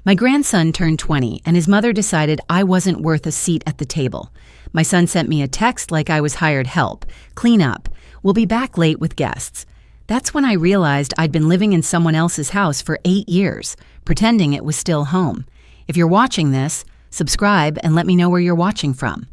My grandson turned 20, and his mother decided I wasn't worth a seat at the table. My son sent me a text like I was hired help. Clean up. We'll be back late with guests. That's when I realized I'd been living in someone else's house for 8 years, pretending it was still home. If you're watching this, subscribe and let me know where you're watching from.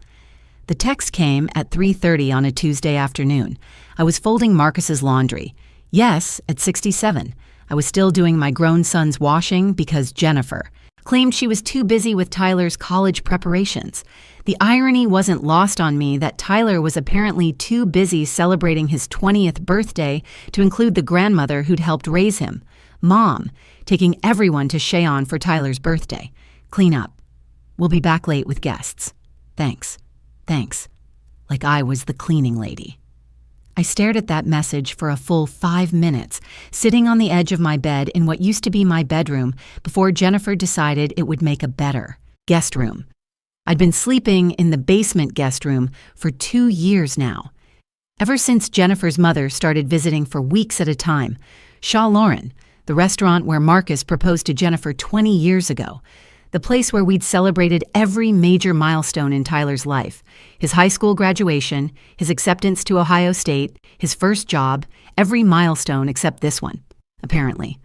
The text came at 3:30 on a Tuesday afternoon. I was folding Marcus's laundry. Yes, at 67. I was still doing my grown son's washing because Jennifer claimed she was too busy with Tyler's college preparations. The irony wasn't lost on me that Tyler was apparently too busy celebrating his 20th birthday to include the grandmother who'd helped raise him, Mom, taking everyone to Cheyenne for Tyler's birthday. Clean up. We'll be back late with guests. Thanks. Thanks. Like I was the cleaning lady. I stared at that message for a full 5 minutes, sitting on the edge of my bed in what used to be my bedroom before Jennifer decided it would make a better guest room. I'd been sleeping in the basement guest room for 2 years now. Ever since Jennifer's mother started visiting for weeks at a time. Shaw Lauren, the restaurant where Marcus proposed to Jennifer 20 years ago. The place where we'd celebrated every major milestone in Tyler's life. His high school graduation, his acceptance to Ohio State, his first job, every milestone except this one, apparently.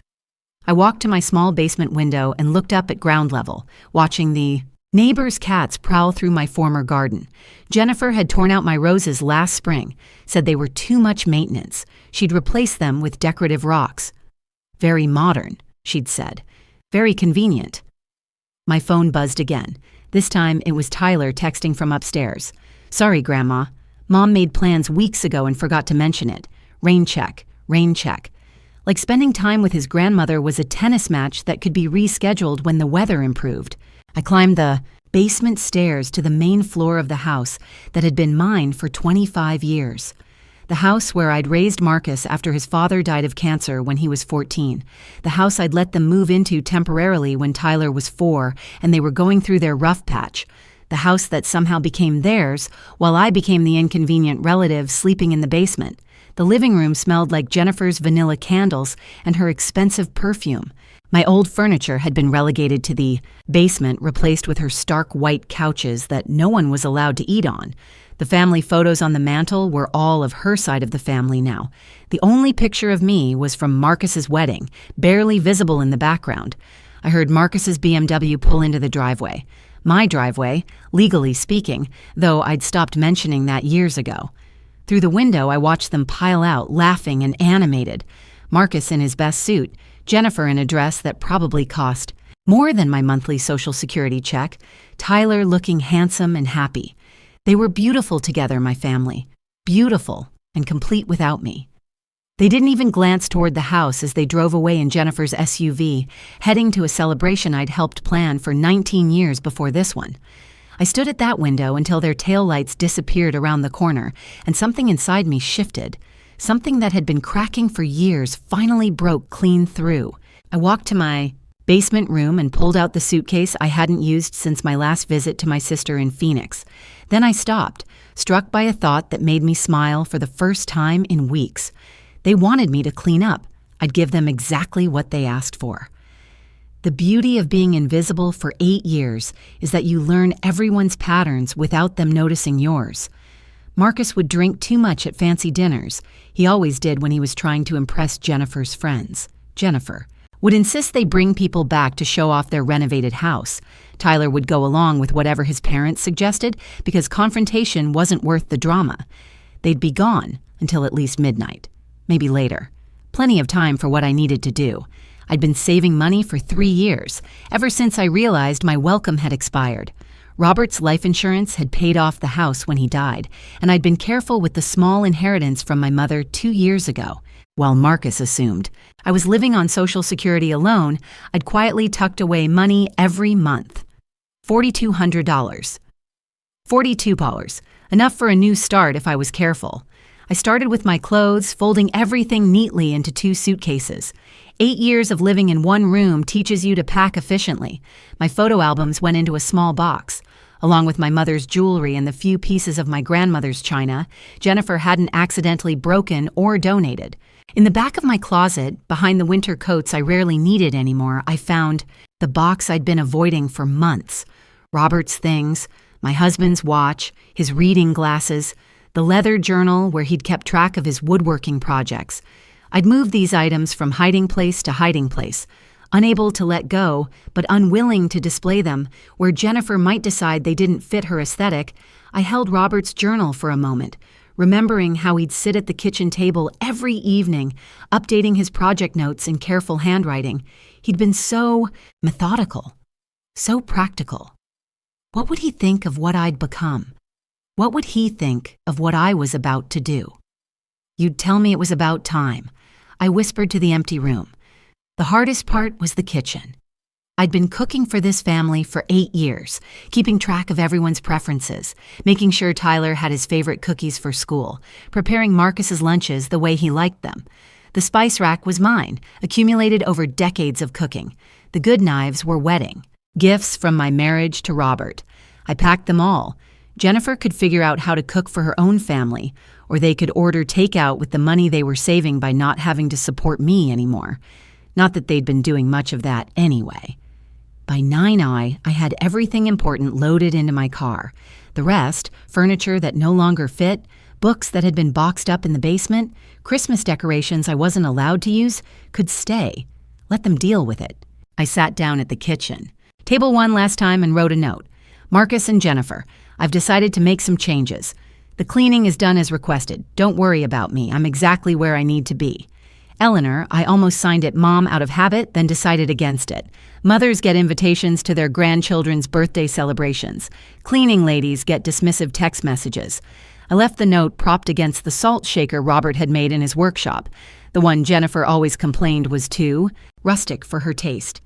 I walked to my small basement window and looked up at ground level, watching the neighbors' cats prowl through my former garden. Jennifer had torn out my roses last spring, said they were too much maintenance. She'd replace them with decorative rocks. Very modern, she'd said. Very convenient. My phone buzzed again. This time it was Tyler texting from upstairs. Sorry, Grandma. Mom made plans weeks ago and forgot to mention it. Rain check, rain check. Like spending time with his grandmother was a tennis match that could be rescheduled when the weather improved. I climbed the basement stairs to the main floor of the house that had been mine for 25 years. The house where I'd raised Marcus after his father died of cancer when he was 14. The house I'd let them move into temporarily when Tyler was 4 and they were going through their rough patch. The house that somehow became theirs while I became the inconvenient relative sleeping in the basement. The living room smelled like Jennifer's vanilla candles and her expensive perfume. My old furniture had been relegated to the basement, replaced with her stark white couches that no one was allowed to eat on. The family photos on the mantle were all of her side of the family now. The only picture of me was from Marcus's wedding, barely visible in the background. I heard Marcus's BMW pull into the driveway. My driveway, legally speaking, though I'd stopped mentioning that years ago. Through the window, I watched them pile out, laughing and animated. Marcus in his best suit, Jennifer in a dress that probably cost more than my monthly Social Security check, Tyler looking handsome and happy. They were beautiful together, my family. Beautiful and complete without me. They didn't even glance toward the house as they drove away in Jennifer's SUV, heading to a celebration I'd helped plan for 19 years before this one. I stood at that window until their taillights disappeared around the corner, and something inside me shifted. Something that had been cracking for years finally broke clean through. I walked to my basement room and pulled out the suitcase I hadn't used since my last visit to my sister in Phoenix. Then I stopped, struck by a thought that made me smile for the first time in weeks. They wanted me to clean up. I'd give them exactly what they asked for. The beauty of being invisible for 8 years is that you learn everyone's patterns without them noticing yours. Marcus would drink too much at fancy dinners. He always did when he was trying to impress Jennifer's friends. Jennifer would insist they bring people back to show off their renovated house. Tyler would go along with whatever his parents suggested because confrontation wasn't worth the drama. They'd be gone until at least midnight, maybe later. Plenty of time for what I needed to do. I'd been saving money for 3 years, ever since I realized my welcome had expired. Robert's life insurance had paid off the house when he died, and I'd been careful with the small inheritance from my mother 2 years ago. While Marcus assumed I was living on Social Security alone, I'd quietly tucked away money every month. $4,200. $42. Enough for a new start if I was careful. I started with my clothes, folding everything neatly into 2 suitcases. 8 years of living in one room teaches you to pack efficiently. My photo albums went into a small box. Along with my mother's jewelry and the few pieces of my grandmother's china, Jennifer hadn't accidentally broken or donated. In the back of my closet, behind the winter coats I rarely needed anymore, I found The box I'd been avoiding for months. Robert's things, my husband's watch, his reading glasses, the leather journal where he'd kept track of his woodworking projects. I'd moved these items from hiding place to hiding place, unable to let go, but unwilling to display them. Where Jennifer might decide they didn't fit her aesthetic, I held Robert's journal for a moment, remembering how he'd sit at the kitchen table every evening, updating his project notes in careful handwriting. He'd been so methodical, so practical. What would he think of what I'd become? What would he think of what I was about to do? You'd tell me it was about time. I whispered to the empty room. The hardest part was the kitchen. I'd been cooking for this family for 8 years, keeping track of everyone's preferences, making sure Tyler had his favorite cookies for school, preparing Marcus's lunches the way he liked them. The spice rack was mine, accumulated over decades of cooking. The good knives were wedding, gifts from my marriage to Robert. I packed them all. Jennifer could figure out how to cook for her own family, or they could order takeout with the money they were saving by not having to support me anymore. Not that they'd been doing much of that anyway. By 9i, I had everything important loaded into my car. The rest, furniture that no longer fit, books that had been boxed up in the basement, Christmas decorations I wasn't allowed to use, could stay. Let them deal with it. I sat down at the kitchen. Table 1 last time and wrote a note. Marcus and Jennifer, I've decided to make some changes. The cleaning is done as requested. Don't worry about me. I'm exactly where I need to be. Eleanor, I almost signed it Mom out of habit, then decided against it. Mothers get invitations to their grandchildren's birthday celebrations. Cleaning ladies get dismissive text messages. I left the note propped against the salt shaker Robert had made in his workshop. The one Jennifer always complained was too rustic for her taste.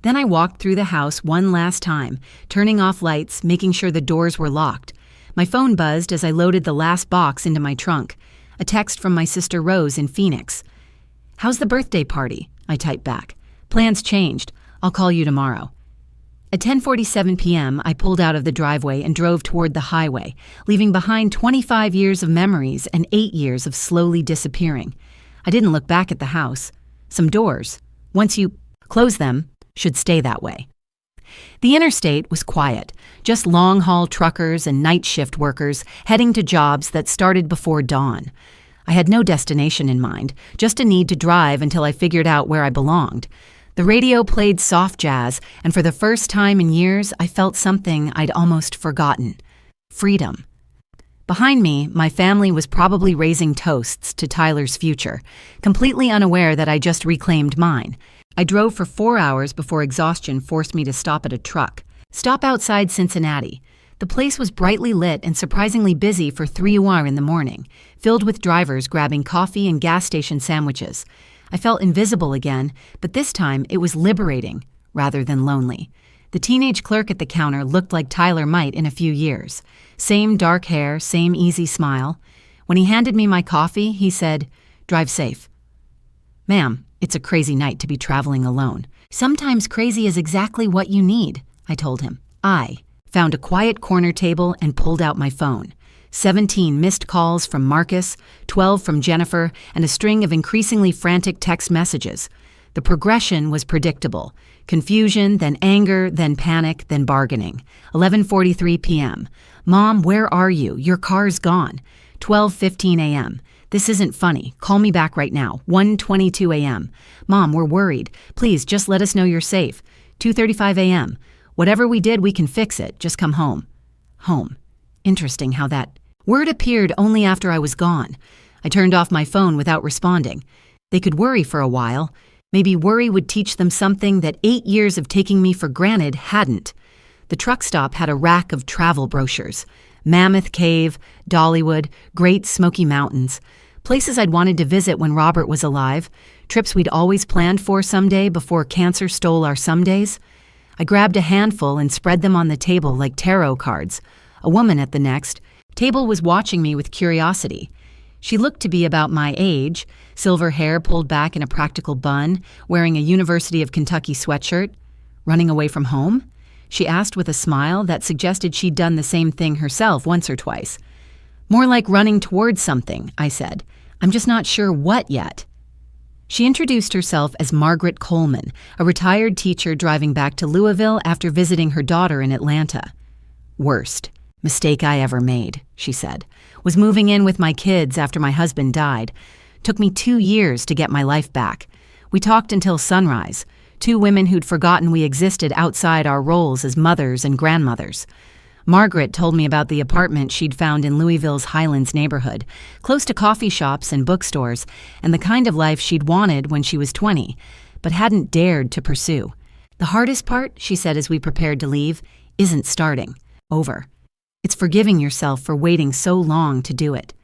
Then I walked through the house one last time, turning off lights, making sure the doors were locked. My phone buzzed as I loaded the last box into my trunk. A text from my sister Rose in Phoenix. "How's the birthday party?" I typed back. "Plans changed. I'll call you tomorrow." At 10:47 p.m., I pulled out of the driveway and drove toward the highway, leaving behind 25 years of memories and 8 years of slowly disappearing. I didn't look back at the house. Some doors, once you close them, should stay that way. The interstate was quiet, just long-haul truckers and night shift workers heading to jobs that started before dawn. I had no destination in mind, just a need to drive until I figured out where I belonged. The radio played soft jazz, and for the first time in years, I felt something I'd almost forgotten. Freedom. Behind me, my family was probably raising toasts to Tyler's future, completely unaware that I just reclaimed mine. I drove for 4 hours before exhaustion forced me to stop at a truck. Stop outside Cincinnati. The place was brightly lit and surprisingly busy for 3 in the morning, filled with drivers grabbing coffee and gas station sandwiches. I felt invisible again, but this time it was liberating rather than lonely. The teenage clerk at the counter looked like Tyler might in a few years. Same dark hair, same easy smile. When he handed me my coffee, he said, "Drive safe." "Ma'am, it's a crazy night to be traveling alone." "Sometimes crazy is exactly what you need," I told him. I found a quiet corner table and pulled out my phone. 17 missed calls from Marcus, 12 from Jennifer, and a string of increasingly frantic text messages. The progression was predictable. Confusion, then anger, then panic, then bargaining. 11:43 p.m. "Mom, where are you? Your car's gone." 12:15 a.m. "This isn't funny. Call me back right now." 1:22 a.m. "Mom, we're worried. Please, just let us know you're safe." 2:35 a.m. "Whatever we did, we can fix it. Just come home." Home. Interesting how that word appeared only after I was gone. I turned off my phone without responding. They could worry for a while. Maybe worry would teach them something that 8 years of taking me for granted hadn't. The truck stop had a rack of travel brochures. Mammoth Cave, Dollywood, Great Smoky Mountains. Places I'd wanted to visit when Robert was alive. Trips we'd always planned for someday before cancer stole our somedays. I grabbed a handful and spread them on the table like tarot cards. A woman at the next table was watching me with curiosity. She looked to be about my age, silver hair pulled back in a practical bun, wearing a University of Kentucky sweatshirt. "Running away from home?" she asked with a smile that suggested she'd done the same thing herself once or twice. "More like running towards something," I said. "I'm just not sure what yet." She introduced herself as Margaret Coleman, a retired teacher driving back to Louisville after visiting her daughter in Atlanta. "Worst mistake I ever made," she said. "Was moving in with my kids after my husband died. Took me 2 years to get my life back. We talked until sunrise, two women who'd forgotten we existed outside our roles as mothers and grandmothers. Margaret told me about the apartment she'd found in Louisville's Highlands neighborhood, close to coffee shops and bookstores, and the kind of life she'd wanted when she was 20, but hadn't dared to pursue. The hardest part, she said as we prepared to leave, isn't starting over. It's forgiving yourself for waiting so long to do it.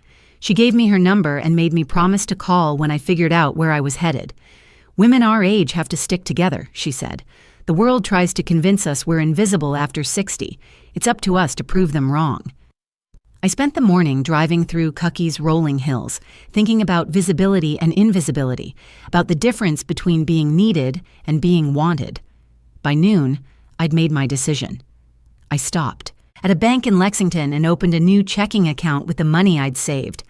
She gave me her number and made me promise to call when I figured out where I was headed. Women our age have to stick together, she said. The world tries to convince us we're invisible after 60. It's up to us to prove them wrong. I spent the morning driving through Cuckey's rolling hills, thinking about visibility and invisibility, about the difference between being needed and being wanted. By noon, I'd made my decision. I stopped at a bank in Lexington and opened a new checking account with the money I'd saved.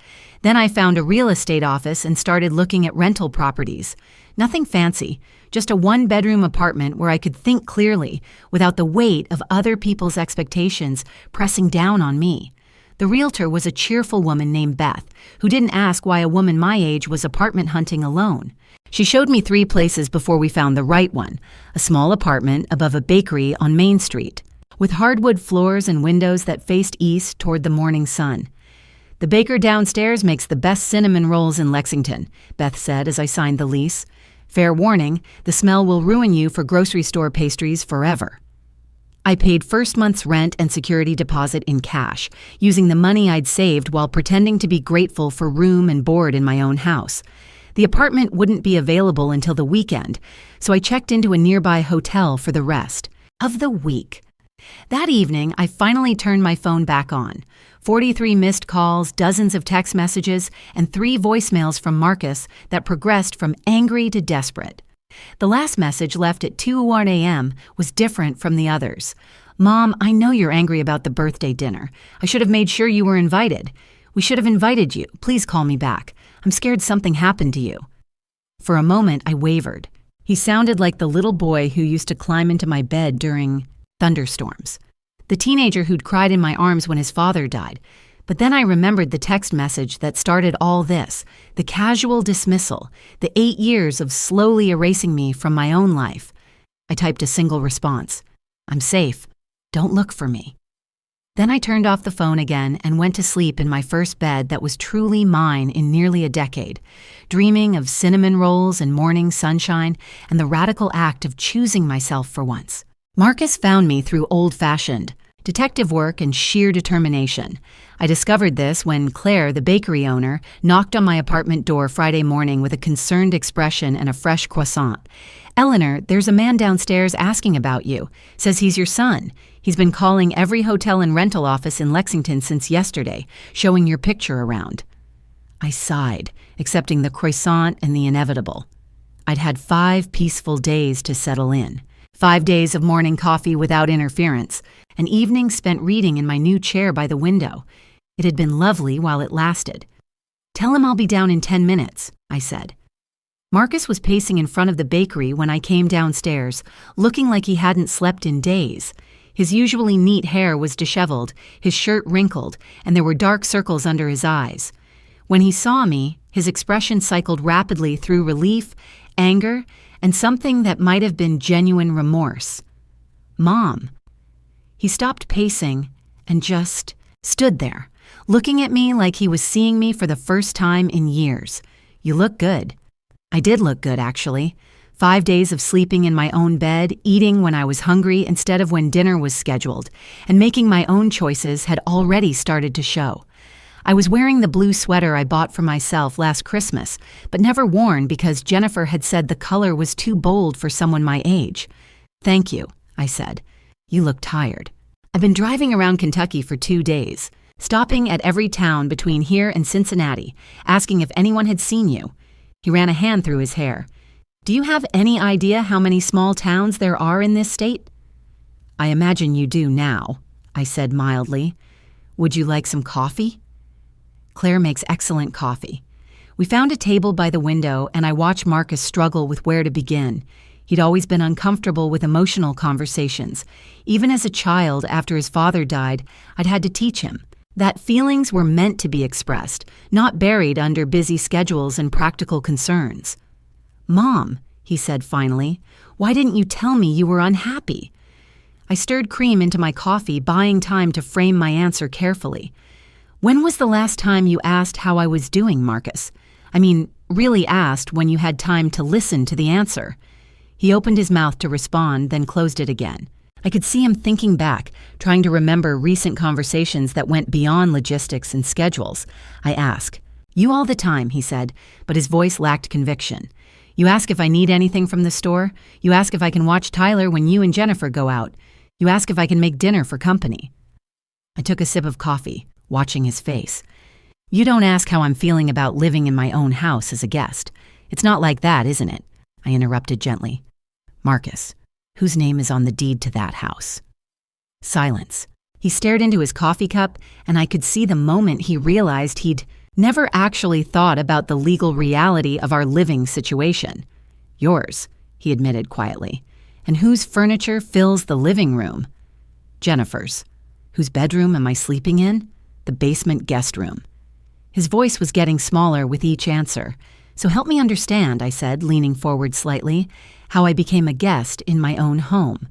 Then I found a real estate office and started looking at rental properties. Nothing fancy, just a one-bedroom apartment where I could think clearly without the weight of other people's expectations pressing down on me. The realtor was a cheerful woman named Beth, who didn't ask why a woman my age was apartment hunting alone. She showed me 3 places before we found the right one, a small apartment above a bakery on Main Street, with hardwood floors and windows that faced east toward the morning sun. "The baker downstairs makes the best cinnamon rolls in Lexington," Beth said as I signed the lease. "Fair warning, the smell will ruin you for grocery store pastries forever." I paid first month's rent and security deposit in cash, using the money I'd saved while pretending to be grateful for room and board in my own house. The apartment wouldn't be available until the weekend, so I checked into a nearby hotel for the rest of the week. That evening, I finally turned my phone back on. 43 missed calls, dozens of text messages, and 3 voicemails from Marcus that progressed from angry to desperate. The last message, left at 2:01 a.m., was different from the others. "Mom, I know you're angry about the birthday dinner. I should have made sure you were invited. We should have invited you. Please call me back. I'm scared something happened to you." For a moment, I wavered. He sounded like the little boy who used to climb into my bed during thunderstorms, the teenager who'd cried in my arms when his father died. But then I remembered the text message that started all this, the casual dismissal, the 8 years of slowly erasing me from my own life. I typed a single response: "I'm safe. Don't look for me." Then I turned off the phone again and went to sleep in my first bed that was truly mine in nearly a decade, dreaming of cinnamon rolls and morning sunshine and the radical act of choosing myself for once. Marcus found me through old-fashioned detective work and sheer determination. I discovered this when Claire, the bakery owner, knocked on my apartment door Friday morning with a concerned expression and a fresh croissant. "Eleanor, there's a man downstairs asking about you. Says he's your son. He's been calling every hotel and rental office in Lexington since yesterday, showing your picture around." I sighed, accepting the croissant and the inevitable. I'd had 5 peaceful days to settle in. 5 days of morning coffee without interference, an evening spent reading in my new chair by the window. It had been lovely while it lasted. "Tell him I'll be down in 10 minutes, I said. Marcus was pacing in front of the bakery when I came downstairs, looking like he hadn't slept in days. His usually neat hair was disheveled, his shirt wrinkled, and there were dark circles under his eyes. When he saw me, his expression cycled rapidly through relief, anger, and something that might have been genuine remorse. "Mom." He stopped pacing and just stood there, looking at me like he was seeing me for the first time in years. "You look good." I did look good, actually. 5 days of sleeping in my own bed, eating when I was hungry instead of when dinner was scheduled, and making my own choices had already started to show. I was wearing the blue sweater I bought for myself last Christmas, but never worn because Jennifer had said the color was too bold for someone my age. "Thank you," I said. "You look tired." I've been driving around Kentucky for 2 days, stopping at every town between here and Cincinnati, asking if anyone had seen you. He ran a hand through his hair. "Do you have any idea how many small towns there are in this state?" "I imagine you do now," I said mildly. "Would you like some coffee?" Claire makes excellent coffee. We found a table by the window, and I watched Marcus struggle with where to begin. He'd always been uncomfortable with emotional conversations. Even as a child, after his father died, I'd had to teach him that feelings were meant to be expressed, not buried under busy schedules and practical concerns. "Mom," he said finally, "why didn't you tell me you were unhappy?" I stirred cream into my coffee, buying time to frame my answer carefully. "When was the last time you asked how I was doing, Marcus? I mean, really asked when you had time to listen to the answer." He opened his mouth to respond, then closed it again. I could see him thinking back, trying to remember recent conversations that went beyond logistics and schedules. I asked. "You all the time," he said, but his voice lacked conviction. "You ask if I need anything from the store. You ask if I can watch Tyler when you and Jennifer go out. You ask if I can make dinner for company." I took a sip of coffee, watching his face. "You don't ask how I'm feeling about living in my own house as a guest. It's not like that, isn't it?" I interrupted gently. "Marcus, whose name is on the deed to that house?" Silence. He stared into his coffee cup, and I could see the moment he realized he'd never actually thought about the legal reality of our living situation. "Yours," he admitted quietly. "And whose furniture fills the living room?" "Jennifer's." "Whose bedroom am I sleeping in?" "The basement guest room." His voice was getting smaller with each answer. "So help me understand," I said, leaning forward slightly, "how I became a guest in my own home."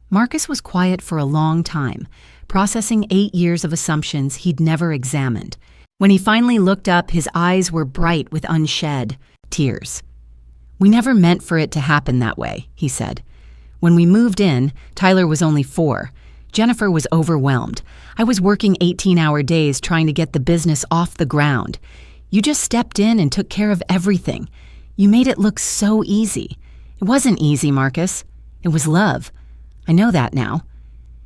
Marcus was quiet for a long time, processing 8 years of assumptions he'd never examined. When he finally looked up, his eyes were bright with unshed tears. "We never meant for it to happen that way," he said. "When we moved in, Tyler was only 4. Jennifer was overwhelmed. I was working 18-hour days trying to get the business off the ground. You just stepped in and took care of everything. You made it look so easy. It wasn't easy, Marcus. It was love. I know that now."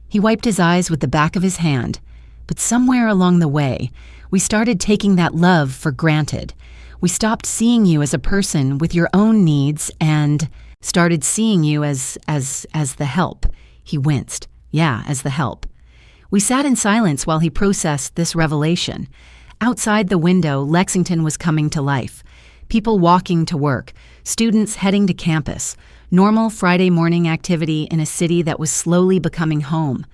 He wiped his eyes with the back of his hand. "But somewhere along the way, we started taking that love for granted. We stopped seeing you as a person with your own needs and started seeing you as the help." He winced. "Yeah, as the help." We sat in silence while he processed this revelation. Outside the window, Lexington was coming to life. People walking to work, students heading to campus, normal Friday morning activity in a city that was slowly becoming home.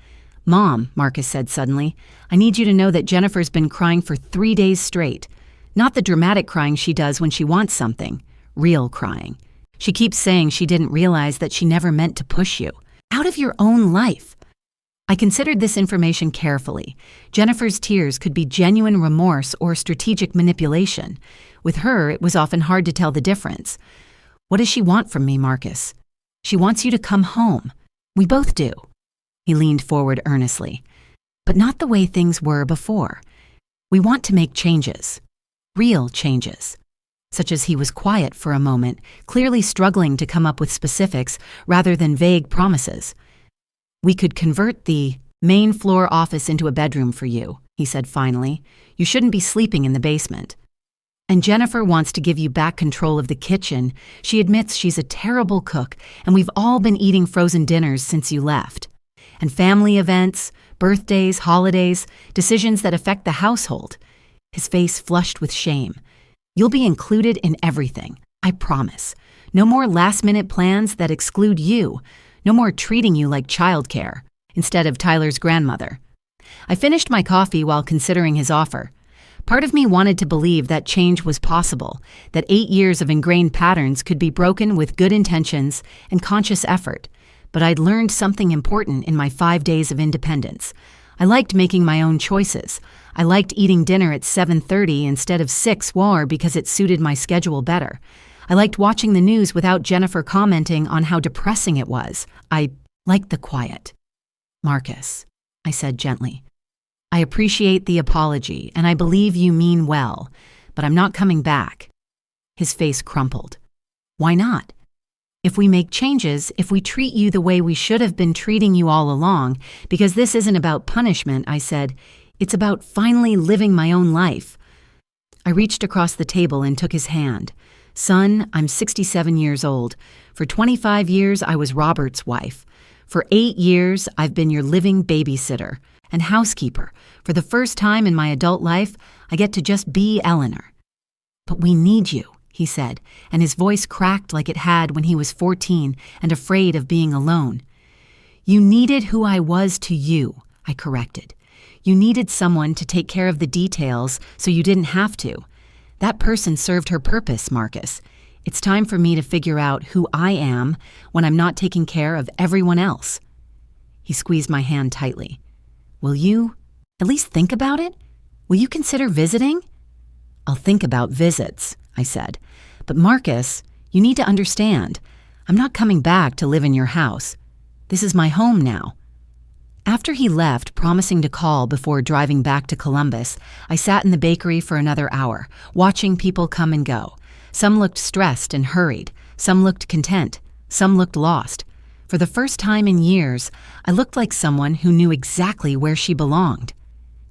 "Mom," Marcus said suddenly, "I need you to know that Jennifer's been crying for 3 days straight. Not the dramatic crying she does when she wants something. Real crying. She keeps saying she didn't realize that she never meant to push you. Out of your own life." I considered this information carefully. Jennifer's tears could be genuine remorse or strategic manipulation. With her, it was often hard to tell the difference. "What does she want from me, Marcus?" "She wants you to come home. We both do." He leaned forward earnestly. "But not the way things were before. We want to make changes. Real changes." Such as he was quiet for a moment, clearly struggling to come up with specifics rather than vague promises. "We could convert the main floor office into a bedroom for you," he said finally. "You shouldn't be sleeping in the basement. And Jennifer wants to give you back control of the kitchen. She admits she's a terrible cook, and we've all been eating frozen dinners since you left. And family events, birthdays, holidays, decisions that affect the household." His face flushed with shame. "You'll be included in everything, I promise. No more last-minute plans that exclude you. No more treating you like childcare instead of Tyler's grandmother." I finished my coffee while considering his offer. Part of me wanted to believe that change was possible, that 8 years of ingrained patterns could be broken with good intentions and conscious effort. But I'd learned something important in my 5 days of independence. I liked making my own choices. I liked eating dinner at 7:30 instead of 6 because it suited my schedule better. I liked watching the news without Jennifer commenting on how depressing it was. I liked the quiet. "Marcus," I said gently, "I appreciate the apology, and I believe you mean well, but I'm not coming back." His face crumpled. "Why not?" "If we make changes, if we treat you the way we should have been treating you all along, because this isn't about punishment," I said, "it's about finally living my own life." I reached across the table and took his hand. "Son, I'm 67 years old. For 25 years, I was Robert's wife. For 8 years, I've been your living babysitter and housekeeper. For the first time in my adult life, I get to just be Eleanor." But we need you, he said, and his voice cracked like it had when he was 14 and afraid of being alone. You needed who I was to you, I corrected. You needed someone to take care of the details so you didn't have to. That person served her purpose, Marcus. It's time for me to figure out who I am when I'm not taking care of everyone else. He squeezed my hand tightly. Will you at least think about it? Will you consider visiting? I'll think about visits, I said. But Marcus, you need to understand. I'm not coming back to live in your house. This is my home now. After he left, promising to call before driving back to Columbus, I sat in the bakery for another hour, watching people come and go. Some looked stressed and hurried. Some looked content. Some looked lost. For the first time in years, I looked like someone who knew exactly where she belonged.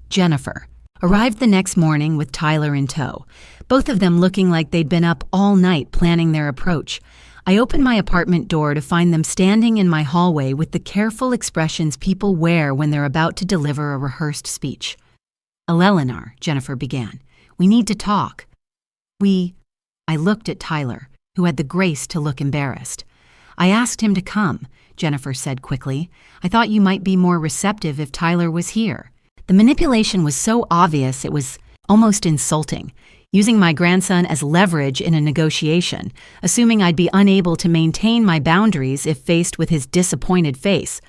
Jennifer arrived the next morning with Tyler in tow, both of them looking like they'd been up all night planning their approach. I opened my apartment door to find them standing in my hallway with the careful expressions people wear when they're about to deliver a rehearsed speech. Eleanor, Jennifer began, we need to talk. I looked at Tyler, who had the grace to look embarrassed. I asked him to come, Jennifer said quickly. I thought you might be more receptive if Tyler was here. The manipulation was so obvious it was almost insulting, using my grandson as leverage in a negotiation, assuming I'd be unable to maintain my boundaries if faced with his disappointed face.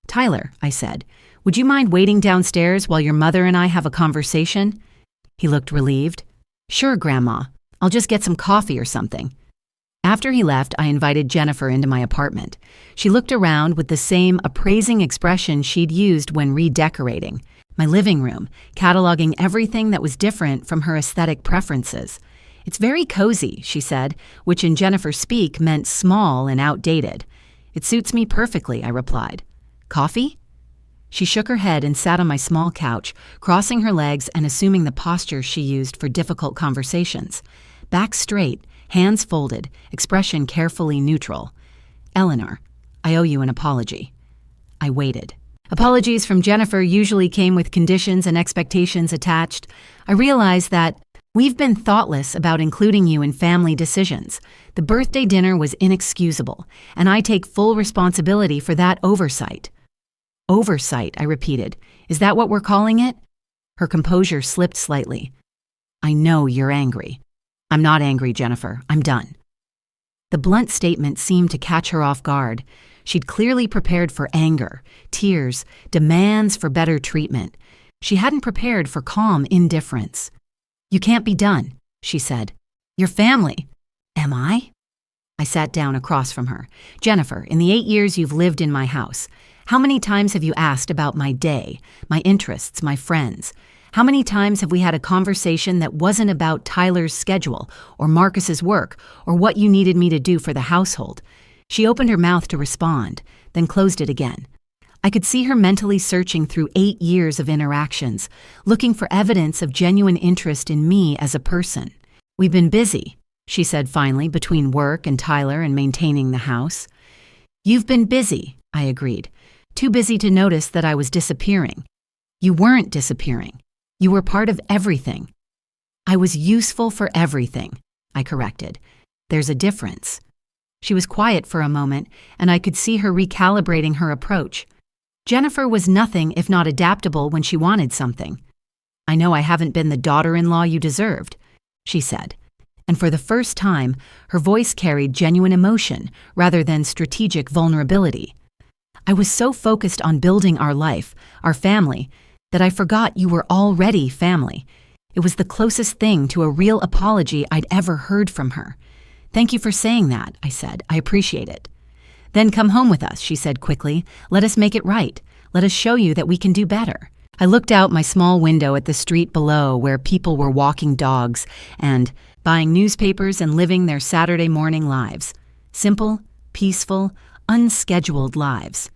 Tyler, I said, would you mind waiting downstairs while your mother and I have a conversation? He looked relieved. Sure, Grandma. I'll just get some coffee or something. After he left, I invited Jennifer into my apartment. She looked around with the same appraising expression she'd used when redecorating my living room, cataloging everything that was different from her aesthetic preferences. It's very cozy, she said, which in Jennifer's speak meant small and outdated. It suits me perfectly, I replied. Coffee? She shook her head and sat on my small couch, crossing her legs and assuming the posture she used for difficult conversations. Back straight, hands folded, expression carefully neutral. Eleanor, I owe you an apology. I waited. Apologies from Jennifer usually came with conditions and expectations attached. I realized that we've been thoughtless about including you in family decisions. The birthday dinner was inexcusable, and I take full responsibility for that oversight. Oversight, I repeated. Is that what we're calling it? Her composure slipped slightly. I know you're angry. I'm not angry, Jennifer. I'm done. The blunt statement seemed to catch her off guard. She'd clearly prepared for anger, tears, demands for better treatment. She hadn't prepared for calm indifference. You can't be done, she said. You're family. Am I? I sat down across from her. Jennifer, in the 8 years you've lived in my house, how many times have you asked about my day, my interests, my friends? How many times have we had a conversation that wasn't about Tyler's schedule or Marcus's work or what you needed me to do for the household? She opened her mouth to respond, then closed it again. I could see her mentally searching through 8 years of interactions, looking for evidence of genuine interest in me as a person. We've been busy, she said finally, between work and Tyler and maintaining the house. You've been busy, I agreed. Too busy to notice that I was disappearing. You weren't disappearing. You were part of everything. I was useful for everything, I corrected. There's a difference. She was quiet for a moment, and I could see her recalibrating her approach. Jennifer was nothing if not adaptable when she wanted something. I know I haven't been the daughter-in-law you deserved, she said. And for the first time, her voice carried genuine emotion rather than strategic vulnerability. I was so focused on building our life, our family, that I forgot you were already family. It was the closest thing to a real apology I'd ever heard from her. Thank you for saying that, I said. I appreciate it. Then come home with us, she said quickly. Let us make it right. Let us show you that we can do better. I looked out my small window at the street below where people were walking dogs and buying newspapers and living their Saturday morning lives. Simple, peaceful, unscheduled lives.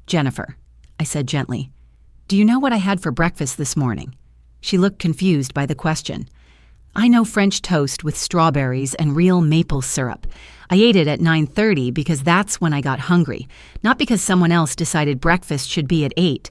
Jennifer, I said gently, do you know what I had for breakfast this morning? She looked confused by the question. I know French toast with strawberries and real maple syrup. I ate it at 9:30 because that's when I got hungry, not because someone else decided breakfast should be at 8.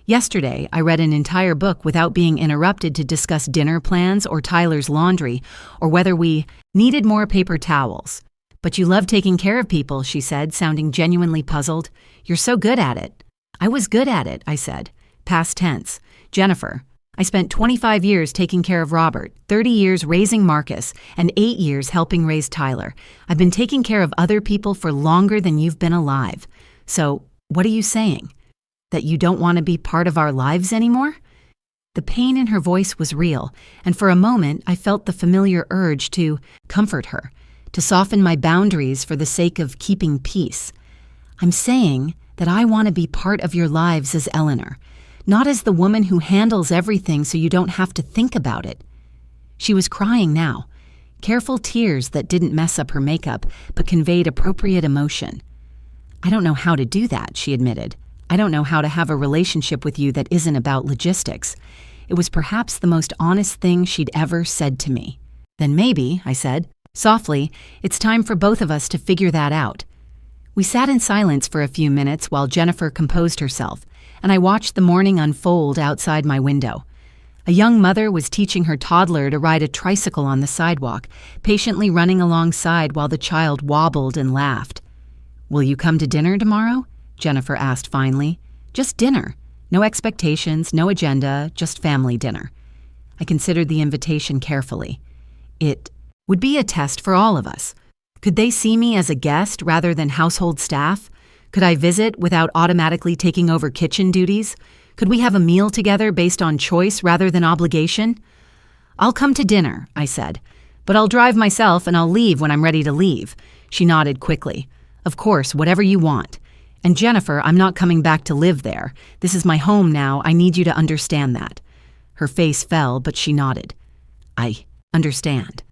Yesterday, I read an entire book without being interrupted to discuss dinner plans or Tyler's laundry or whether we needed more paper towels. But you love taking care of people, she said, sounding genuinely puzzled. You're so good at it. I was good at it, I said. Past tense. Jennifer, I spent 25 years taking care of Robert, 30 years raising Marcus, and 8 years helping raise Tyler. I've been taking care of other people for longer than you've been alive. So, what are you saying? That you don't want to be part of our lives anymore? The pain in her voice was real, and for a moment I felt the familiar urge to comfort her, to soften my boundaries for the sake of keeping peace. I'm saying that I want to be part of your lives as Eleanor, not as the woman who handles everything so you don't have to think about it. She was crying now, careful tears that didn't mess up her makeup but conveyed appropriate emotion. I don't know how to do that, she admitted. I don't know how to have a relationship with you that isn't about logistics. It was perhaps the most honest thing she'd ever said to me. Then maybe, I said, softly, it's time for both of us to figure that out. We sat in silence for a few minutes while Jennifer composed herself, and I watched the morning unfold outside my window. A young mother was teaching her toddler to ride a tricycle on the sidewalk, patiently running alongside while the child wobbled and laughed. Will you come to dinner tomorrow? Jennifer asked finally. Just dinner. No expectations, no agenda, just family dinner. I considered the invitation carefully. It would be a test for all of us. Could they see me as a guest rather than household staff? Could I visit without automatically taking over kitchen duties? Could we have a meal together based on choice rather than obligation? I'll come to dinner, I said, but I'll drive myself and I'll leave when I'm ready to leave. She nodded quickly. Of course, whatever you want. And Jennifer, I'm not coming back to live there. This is my home now. I need you to understand that. Her face fell, but she nodded. I understand.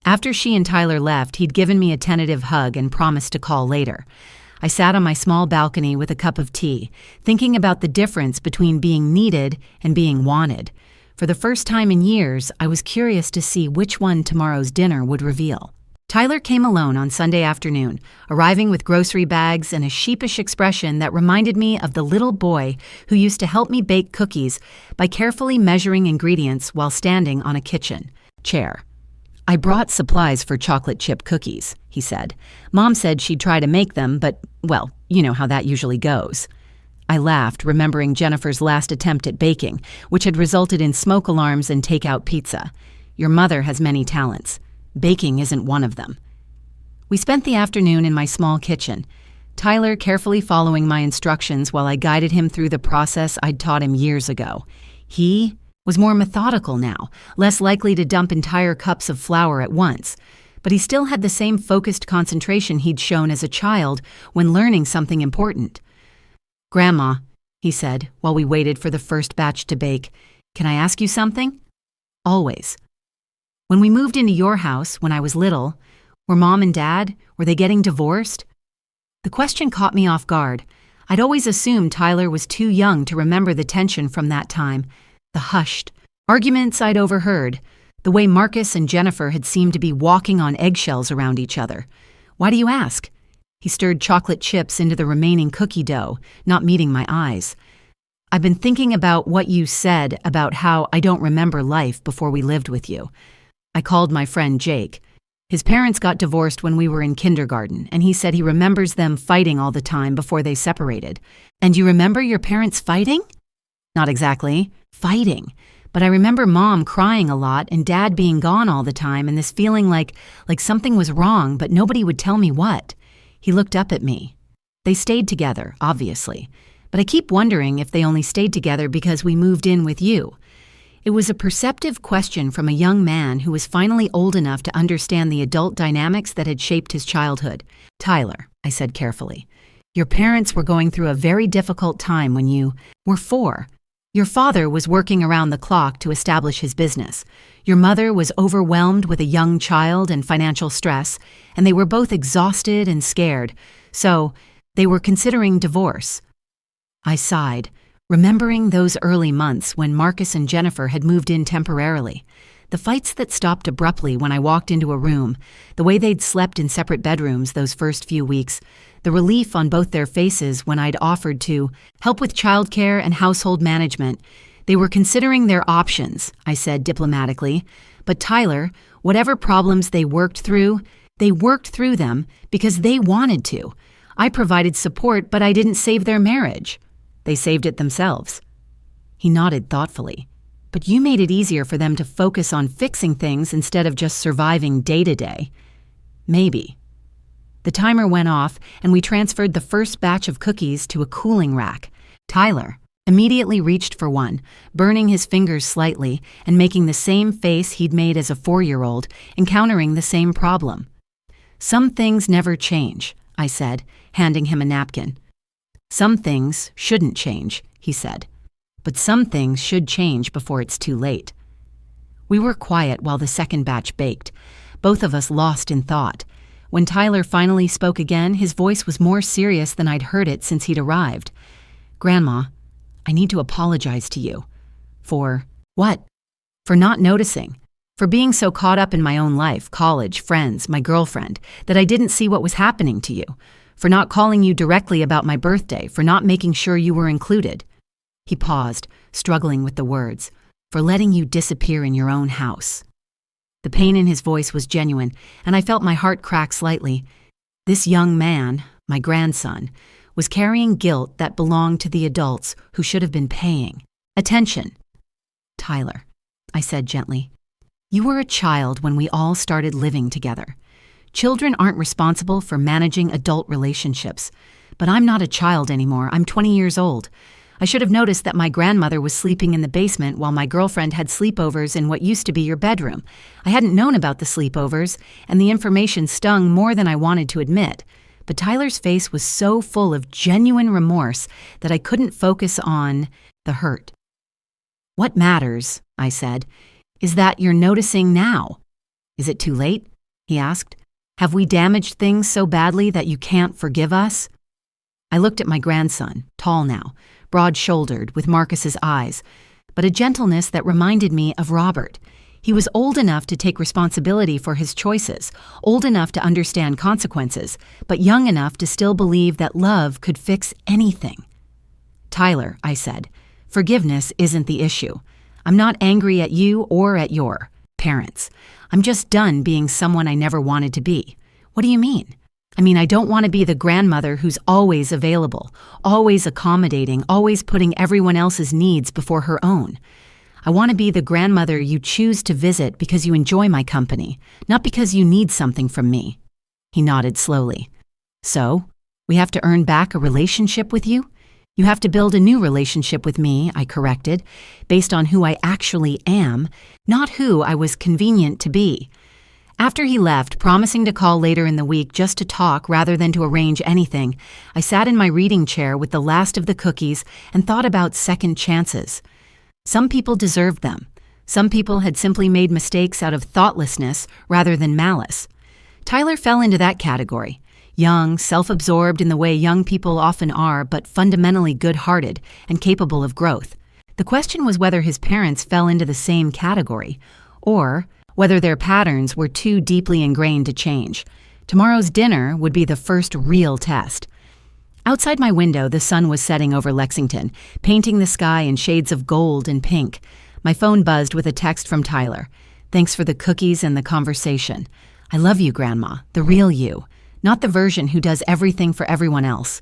After she and Tyler left, he'd given me a tentative hug and promised to call later. I sat on my small balcony with a cup of tea, thinking about the difference between being needed and being wanted. For the first time in years, I was curious to see which one tomorrow's dinner would reveal. Tyler came alone on Sunday afternoon, arriving with grocery bags and a sheepish expression that reminded me of the little boy who used to help me bake cookies by carefully measuring ingredients while standing on a kitchen chair. I brought supplies for chocolate chip cookies, he said. Mom said she'd try to make them, but, well, you know how that usually goes. I laughed, remembering Jennifer's last attempt at baking, which had resulted in smoke alarms and takeout pizza. Your mother has many talents. Baking isn't one of them. We spent the afternoon in my small kitchen, Tyler carefully following my instructions while I guided him through the process I'd taught him years ago. He was more methodical now, less likely to dump entire cups of flour at once, but he still had the same focused concentration he'd shown as a child when learning something important. Grandma, he said, while we waited for the first batch to bake, can I ask you something? Always. When we moved into your house when I was little, were Mom and Dad, were they getting divorced? The question caught me off guard. I'd always assumed Tyler was too young to remember the tension from that time, the hushed arguments I'd overheard, the way Marcus and Jennifer had seemed to be walking on eggshells around each other. Why do you ask? He stirred chocolate chips into the remaining cookie dough, not meeting my eyes. I've been thinking about what you said about how I don't remember life before we lived with you. I called my friend Jake. His parents got divorced when we were in kindergarten, and he said he remembers them fighting all the time before they separated. And you remember your parents fighting? Not exactly. Fighting. But I remember Mom crying a lot and Dad being gone all the time and this feeling like something was wrong, but nobody would tell me what. He looked up at me. They stayed together, obviously. But I keep wondering if they only stayed together because we moved in with you. It was a perceptive question from a young man who was finally old enough to understand the adult dynamics that had shaped his childhood. Tyler, I said carefully, your parents were going through a very difficult time when you were 4. Your father was working around the clock to establish his business. Your mother was overwhelmed with a young child and financial stress, and they were both exhausted and scared, so they were considering divorce. I sighed, remembering those early months when Marcus and Jennifer had moved in temporarily. The fights that stopped abruptly when I walked into a room, the way they'd slept in separate bedrooms those first few weeks, the relief on both their faces when I'd offered to help with childcare and household management. They were considering their options, I said diplomatically. But Tyler, whatever problems they worked through them because they wanted to. I provided support, but I didn't save their marriage. They saved it themselves. He nodded thoughtfully. But you made it easier for them to focus on fixing things instead of just surviving day to day. Maybe. The timer went off, and we transferred the first batch of cookies to a cooling rack. Tyler immediately reached for one, burning his fingers slightly and making the same face he'd made as a 4-year-old, encountering the same problem. Some things never change, I said, handing him a napkin. Some things shouldn't change, he said. But some things should change before it's too late. We were quiet while the second batch baked, both of us lost in thought. When Tyler finally spoke again, his voice was more serious than I'd heard it since he'd arrived. Grandma, I need to apologize to you. For what? For not noticing. For being so caught up in my own life, college, friends, my girlfriend, that I didn't see what was happening to you. For not calling you directly about my birthday, for not making sure you were included. He paused, struggling with the words. For letting you disappear in your own house. The pain in his voice was genuine, and I felt my heart crack slightly. This young man, my grandson, was carrying guilt that belonged to the adults who should have been paying attention. Tyler, I said gently, you were a child when we all started living together. Children aren't responsible for managing adult relationships, but I'm not a child anymore. I'm 20 years old. I should have noticed that my grandmother was sleeping in the basement while my girlfriend had sleepovers in what used to be your bedroom. I hadn't known about the sleepovers, and the information stung more than I wanted to admit. But Tyler's face was so full of genuine remorse that I couldn't focus on the hurt. What matters, I said, is that you're noticing now. Is it too late? He asked. Have we damaged things so badly that you can't forgive us? I looked at my grandson, tall now, broad-shouldered, with Marcus's eyes, but a gentleness that reminded me of Robert. He was old enough to take responsibility for his choices, old enough to understand consequences, but young enough to still believe that love could fix anything. Tyler, I said, forgiveness isn't the issue. I'm not angry at you or at your parents. I'm just done being someone I never wanted to be. What do you mean? I don't want to be the grandmother who's always available, always accommodating, always putting everyone else's needs before her own. I want to be the grandmother you choose to visit because you enjoy my company, not because you need something from me. He nodded slowly. So, we have to earn back a relationship with you? You have to build a new relationship with me, I corrected, based on who I actually am, not who I was convenient to be. After he left, promising to call later in the week just to talk rather than to arrange anything, I sat in my reading chair with the last of the cookies and thought about second chances. Some people deserved them. Some people had simply made mistakes out of thoughtlessness rather than malice. Tyler fell into that category. Young, self-absorbed in the way young people often are, but fundamentally good-hearted and capable of growth. The question was whether his parents fell into the same category, or whether their patterns were too deeply ingrained to change. Tomorrow's dinner would be the first real test. Outside my window, the sun was setting over Lexington, painting the sky in shades of gold and pink. My phone buzzed with a text from Tyler. Thanks for the cookies and the conversation. I love you, Grandma, the real you, not the version who does everything for everyone else.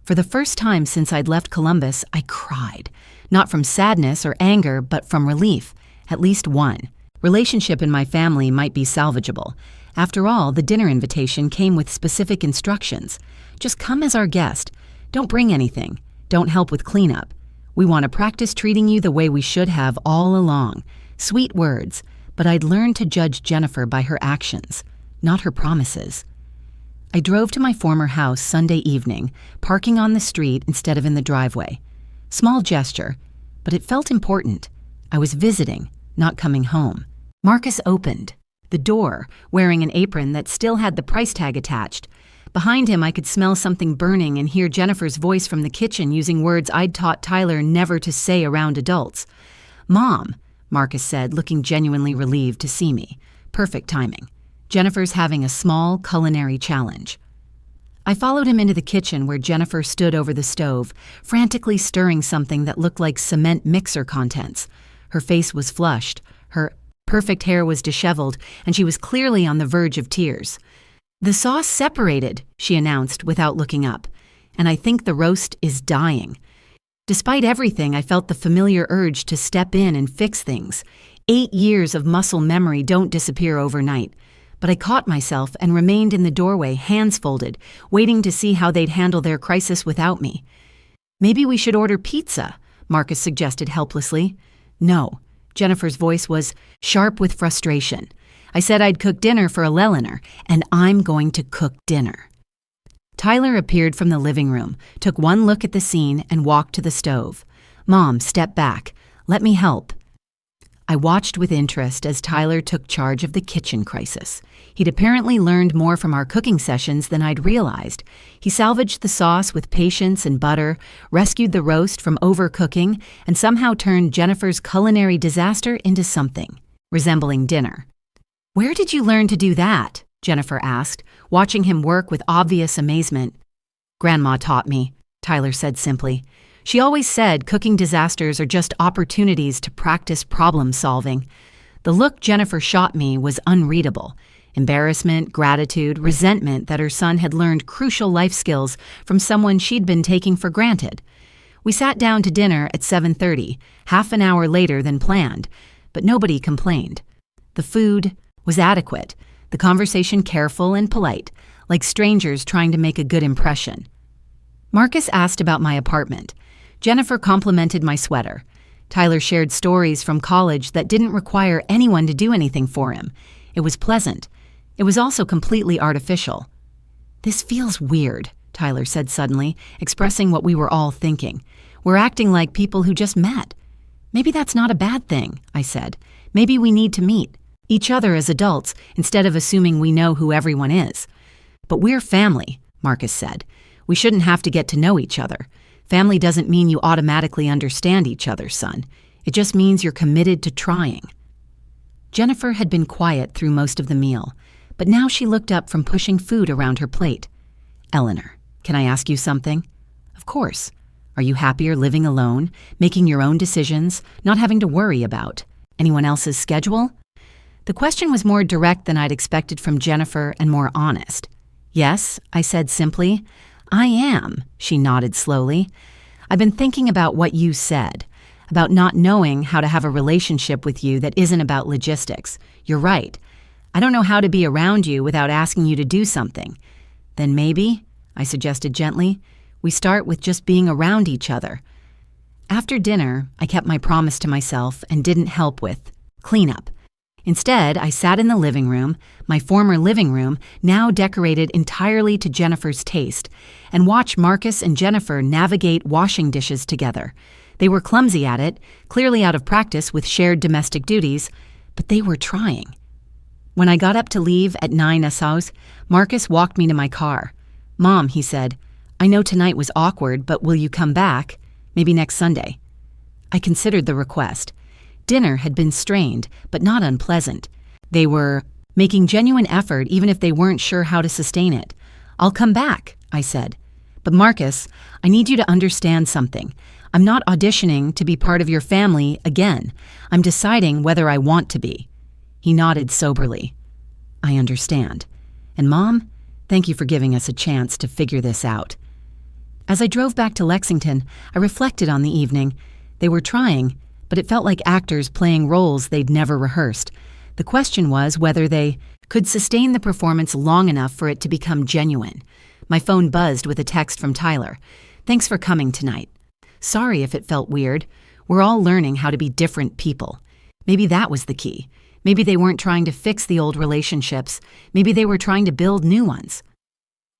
For the first time since I'd left Columbus, I cried. Not from sadness or anger, but from relief. At least one. Relationship in my family might be salvageable. After all, the dinner invitation came with specific instructions. Just come as our guest. Don't bring anything. Don't help with cleanup. We want to practice treating you the way we should have all along. Sweet words, but I'd learned to judge Jennifer by her actions, not her promises. I drove to my former house Sunday evening, parking on the street instead of in the driveway. Small gesture, but it felt important. I was visiting, not coming home. Marcus opened the door, wearing an apron that still had the price tag attached. Behind him, I could smell something burning and hear Jennifer's voice from the kitchen using words I'd taught Tyler never to say around adults. Mom, Marcus said, looking genuinely relieved to see me. Perfect timing. Jennifer's having a small culinary challenge. I followed him into the kitchen where Jennifer stood over the stove, frantically stirring something that looked like cement mixer contents. Her face was flushed, her perfect hair was disheveled, and she was clearly on the verge of tears. "The sauce separated," she announced without looking up, "and I think the roast is dying." Despite everything, I felt the familiar urge to step in and fix things. 8 years of muscle memory don't disappear overnight. But I caught myself and remained in the doorway, hands folded, waiting to see how they'd handle their crisis without me. "Maybe we should order pizza," Marcus suggested helplessly. "No." Jennifer's voice was sharp with frustration. "I said I'd cook dinner for Eleanor, and I'm going to cook dinner." Tyler appeared from the living room, took one look at the scene, and walked to the stove. "Mom, step back. Let me help." I watched with interest as Tyler took charge of the kitchen crisis. He'd apparently learned more from our cooking sessions than I'd realized. He salvaged the sauce with patience and butter, rescued the roast from overcooking, and somehow turned Jennifer's culinary disaster into something resembling dinner. "Where did you learn to do that?" Jennifer asked, watching him work with obvious amazement. "Grandma taught me," Tyler said simply. "She always said cooking disasters are just opportunities to practice problem solving." The look Jennifer shot me was unreadable. Embarrassment, gratitude, resentment that her son had learned crucial life skills from someone she'd been taking for granted. We sat down to dinner at 7:30, half an hour later than planned, but nobody complained. The food was adequate, the conversation careful and polite, like strangers trying to make a good impression. Marcus asked about my apartment. Jennifer complimented my sweater. Tyler shared stories from college that didn't require anyone to do anything for him. It was pleasant. It was also completely artificial. "This feels weird," Tyler said suddenly, expressing what we were all thinking. "We're acting like people who just met." "Maybe that's not a bad thing," I said. "Maybe we need to meet each other as adults instead of assuming we know who everyone is." "But we're family," Marcus said. "We shouldn't have to get to know each other. Family doesn't mean you automatically understand each other, son. It just means you're committed to trying." Jennifer had been quiet through most of the meal, but now she looked up from pushing food around her plate. "Eleanor, can I ask you something?" "Of course. Are you happier living alone, making your own decisions, not having to worry about anyone else's schedule?" The question was more direct than I'd expected from Jennifer and more honest. "Yes," I said simply. "I am," she nodded slowly. "I've been thinking about what you said, about not knowing how to have a relationship with you that isn't about logistics. You're right. I don't know how to be around you without asking you to do something. Then maybe," I suggested gently, "we start with just being around each other." After dinner, I kept my promise to myself and didn't help with cleanup. Instead, I sat in the living room, my former living room, now decorated entirely to Jennifer's taste, and watched Marcus and Jennifer navigate washing dishes together. They were clumsy at it, clearly out of practice with shared domestic duties, but they were trying. When I got up to leave at 9:00, Marcus walked me to my car. "Mom," he said, "I know tonight was awkward, but will you come back? Maybe next Sunday." I considered the request. Dinner had been strained, but not unpleasant. They were making genuine effort even if they weren't sure how to sustain it. "I'll come back," I said. "But Marcus, I need you to understand something. I'm not auditioning to be part of your family again. I'm deciding whether I want to be." He nodded soberly. "I understand. And Mom, thank you for giving us a chance to figure this out." As I drove back to Lexington, I reflected on the evening. They were trying, but it felt like actors playing roles they'd never rehearsed. The question was whether they could sustain the performance long enough for it to become genuine. My phone buzzed with a text from Tyler. "Thanks for coming tonight. Sorry if it felt weird. We're all learning how to be different people." Maybe that was the key. Maybe they weren't trying to fix the old relationships. Maybe they were trying to build new ones.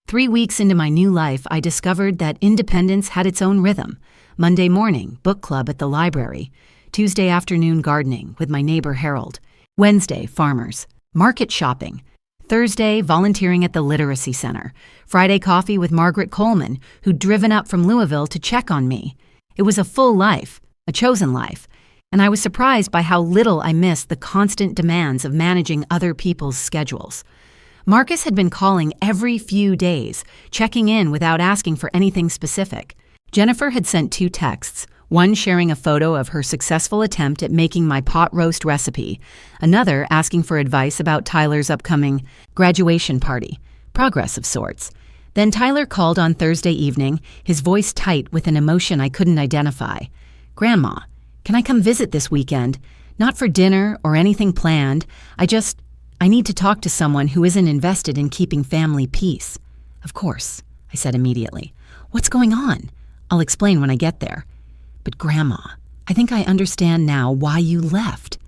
3 weeks into my new life, I discovered that independence had its own rhythm. Monday morning, book club at the library. Tuesday afternoon, gardening with my neighbor Harold. Wednesday, farmers. Market shopping. Thursday, volunteering at the Literacy Center. Friday, coffee with Margaret Coleman, who'd driven up from Louisville to check on me. It was a full life, a chosen life, and I was surprised by how little I missed the constant demands of managing other people's schedules. Marcus had been calling every few days, checking in without asking for anything specific. Jennifer had sent 2 texts, one sharing a photo of her successful attempt at making my pot roast recipe, another asking for advice about Tyler's upcoming graduation party, progress of sorts. Then Tyler called on Thursday evening, his voice tight with an emotion I couldn't identify. "Grandma, can I come visit this weekend? Not for dinner or anything planned. I need to talk to someone who isn't invested in keeping family peace." "Of course," I said immediately. "What's going on? I'll explain when I get there." "But Grandma, I think I understand now why you left."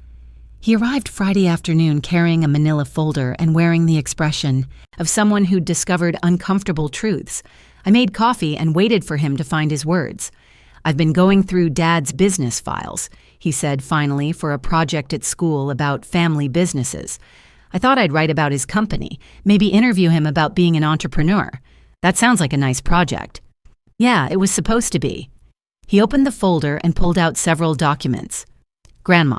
He arrived Friday afternoon carrying a manila folder and wearing the expression of someone who'd discovered uncomfortable truths. I made coffee and waited for him to find his words. "I've been going through Dad's business files," he said finally, for a project at school about family businesses. I thought I'd write about his company, maybe interview him about being an entrepreneur. That sounds like a nice project. Yeah, it was supposed to be. He opened the folder and pulled out several documents. "Grandma,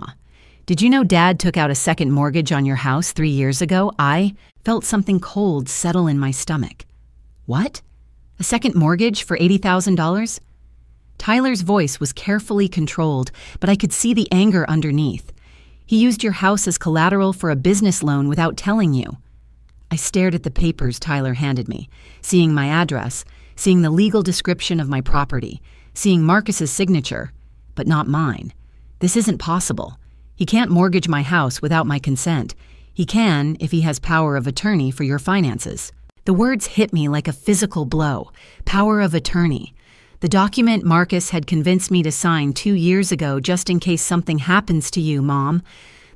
did you know Dad took out a second mortgage on your house 3 years ago?" I felt something cold settle in my stomach. "What? A second mortgage for $80,000? Tyler's voice was carefully controlled, but I could see the anger underneath. "He used your house as collateral for a business loan without telling you." I stared at the papers Tyler handed me, seeing my address, seeing the legal description of my property, seeing Marcus's signature, but not mine. This isn't possible. He can't mortgage my house without my consent. He can if he has power of attorney for your finances. The words hit me like a physical blow. Power of attorney. The document Marcus had convinced me to sign 2 years ago just in case something happens to you, Mom.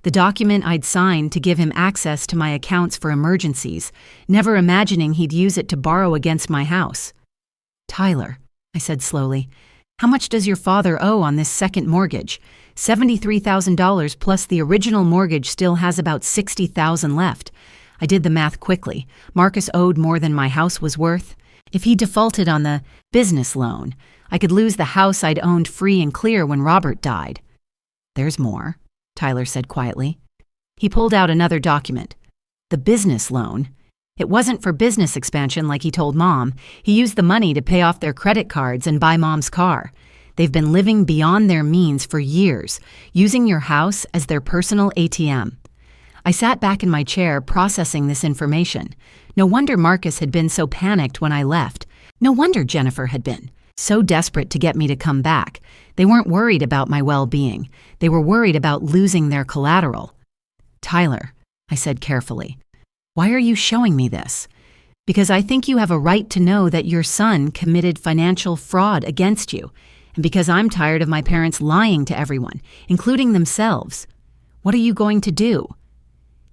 The document I'd signed to give him access to my accounts for emergencies, never imagining he'd use it to borrow against my house. "Tyler," I said slowly, "how much does your father owe on this second mortgage? $73,000 plus the original mortgage still has about $60,000 left." I did the math quickly. Marcus owed more than my house was worth. If he defaulted on the business loan, I could lose the house I'd owned free and clear when Robert died. "There's more," Tyler said quietly. He pulled out another document. "The business loan. It wasn't for business expansion like he told Mom. He used the money to pay off their credit cards and buy Mom's car. They've been living beyond their means for years, using your house as their personal ATM." I sat back in my chair processing this information. No wonder Marcus had been so panicked when I left. No wonder Jennifer had been so desperate to get me to come back. They weren't worried about my well-being. They were worried about losing their collateral. "Tyler," I said carefully, "why are you showing me this?" "Because I think you have a right to know that your son committed financial fraud against you, and because I'm tired of my parents lying to everyone, including themselves. What are you going to do?"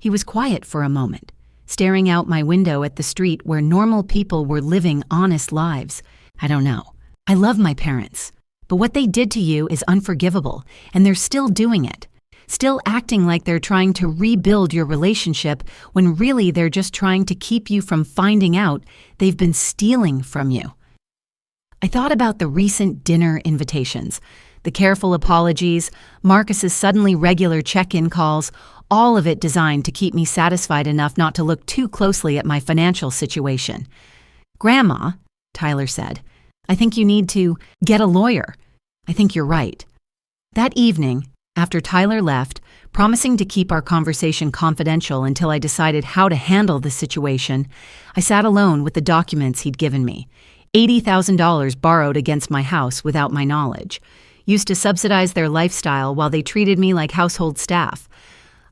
He was quiet for a moment, staring out my window at the street where normal people were living honest lives. "I don't know. I love my parents. But what they did to you is unforgivable, and they're still doing it. Still acting like they're trying to rebuild your relationship when really they're just trying to keep you from finding out they've been stealing from you." I thought about the recent dinner invitations, the careful apologies, Marcus's suddenly regular check-in calls, all of it designed to keep me satisfied enough not to look too closely at my financial situation. "Grandma," Tyler said, "I think you need to get a lawyer." I think you're right. That evening, after Tyler left, promising to keep our conversation confidential until I decided how to handle the situation, I sat alone with the documents he'd given me. $80,000 borrowed against my house without my knowledge. Used to subsidize their lifestyle while they treated me like household staff.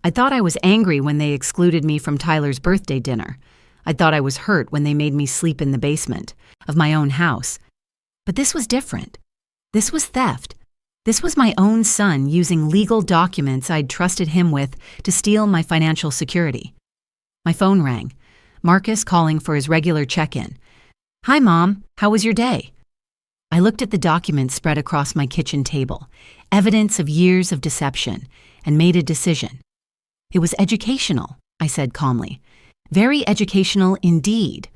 I thought I was angry when they excluded me from Tyler's birthday dinner. I thought I was hurt when they made me sleep in the basement of my own house. But this was different. This was theft. This was my own son using legal documents I'd trusted him with to steal my financial security. My phone rang. Marcus calling for his regular check-in. "Hi, Mom. How was your day?" I looked at the documents spread across my kitchen table, evidence of years of deception, and made a decision. "It was educational," I said calmly. "Very educational indeed."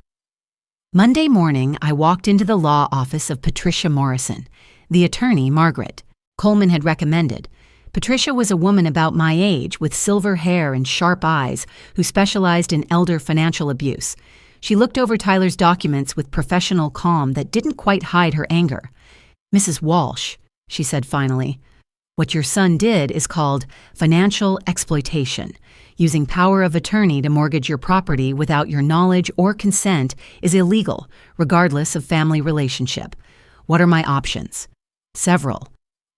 Monday morning, I walked into the law office of Patricia Morrison, the attorney Margaret Coleman had recommended. Patricia was a woman about my age with silver hair and sharp eyes who specialized in elder financial abuse. She looked over Tyler's documents with professional calm that didn't quite hide her anger. "Mrs. Walsh," she said finally, "what your son did is called financial exploitation. Using power of attorney to mortgage your property without your knowledge or consent is illegal, regardless of family relationship. What are my options?" "Several.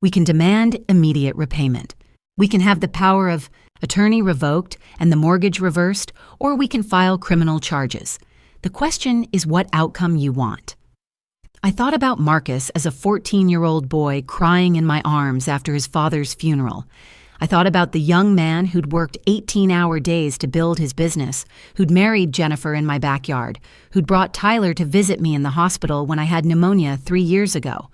We can demand immediate repayment. We can have the power of attorney revoked and the mortgage reversed, or we can file criminal charges. The question is what outcome you want." I thought about Marcus as a 14-year-old boy crying in my arms after his father's funeral. I thought about the young man who'd worked 18-hour days to build his business, who'd married Jennifer in my backyard, who'd brought Tyler to visit me in the hospital when I had pneumonia 3 years ago.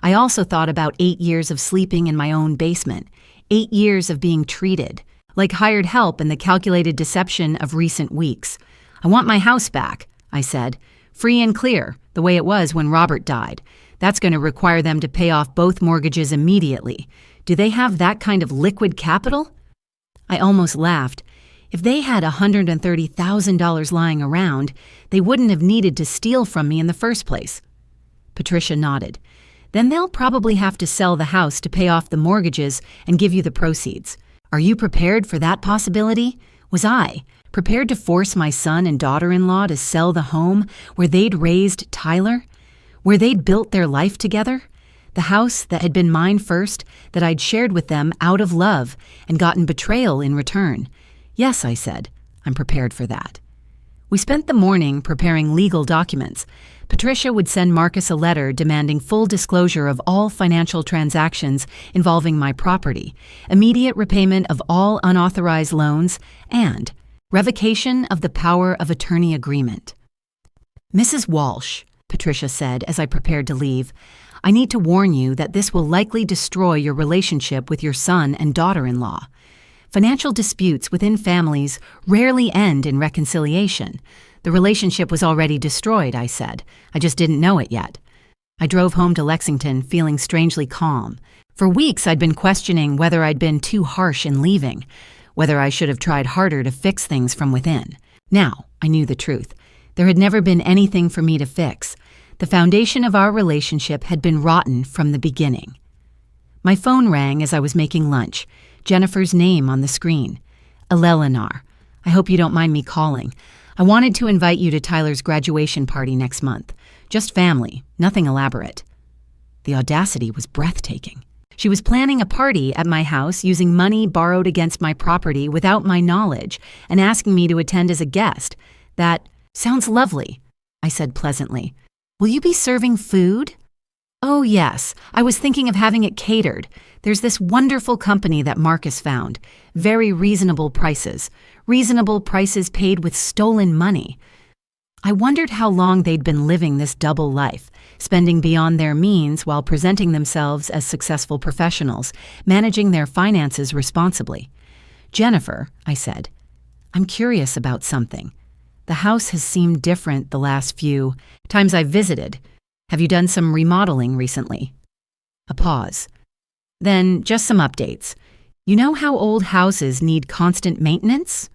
I also thought about 8 years of sleeping in my own basement, 8 years of being treated, like hired help in the calculated deception of recent weeks. "I want my house back," I said, "free and clear, the way it was when Robert died. That's going to require them to pay off both mortgages immediately. Do they have that kind of liquid capital?" I almost laughed. If they had $130,000 lying around, they wouldn't have needed to steal from me in the first place. Patricia nodded. "Then they'll probably have to sell the house to pay off the mortgages and give you the proceeds. Are you prepared for that possibility? Was I prepared to force my son and daughter-in-law to sell the home where they'd raised Tyler? Where they'd built their life together? The house that had been mine first, that I'd shared with them out of love and gotten betrayal in return. Yes, I said, I'm prepared for that. We spent the morning preparing legal documents. Patricia would send Marcus a letter demanding full disclosure of all financial transactions involving my property, immediate repayment of all unauthorized loans, and revocation of the power of attorney agreement. "Mrs. Walsh," Patricia said as I prepared to leave, "I need to warn you that this will likely destroy your relationship with your son and daughter-in-law. Financial disputes within families rarely end in reconciliation. The relationship was already destroyed," I said. "I just didn't know it yet." I drove home to Lexington feeling strangely calm. For weeks I'd been questioning whether I'd been too harsh in leaving, whether I should have tried harder to fix things from within. Now I knew the truth. There had never been anything for me to fix. The foundation of our relationship had been rotten from the beginning. My phone rang as I was making lunch. Jennifer's name on the screen. "Eleanor, I hope you don't mind me calling. I wanted to invite you to Tyler's graduation party next month. Just family, nothing elaborate." The audacity was breathtaking. She was planning a party at my house using money borrowed against my property without my knowledge and asking me to attend as a guest. "That sounds lovely," I said pleasantly. "Will you be serving food?" "Oh, yes. I was thinking of having it catered. There's this wonderful company that Marcus found. Very reasonable prices. Reasonable prices paid with stolen money." I wondered how long they'd been living this double life, spending beyond their means while presenting themselves as successful professionals, managing their finances responsibly. "Jennifer," I said, "I'm curious about something. The house has seemed different the last few times I've visited. Have you done some remodeling recently?" A pause. "Then just some updates. You know how old houses need constant maintenance?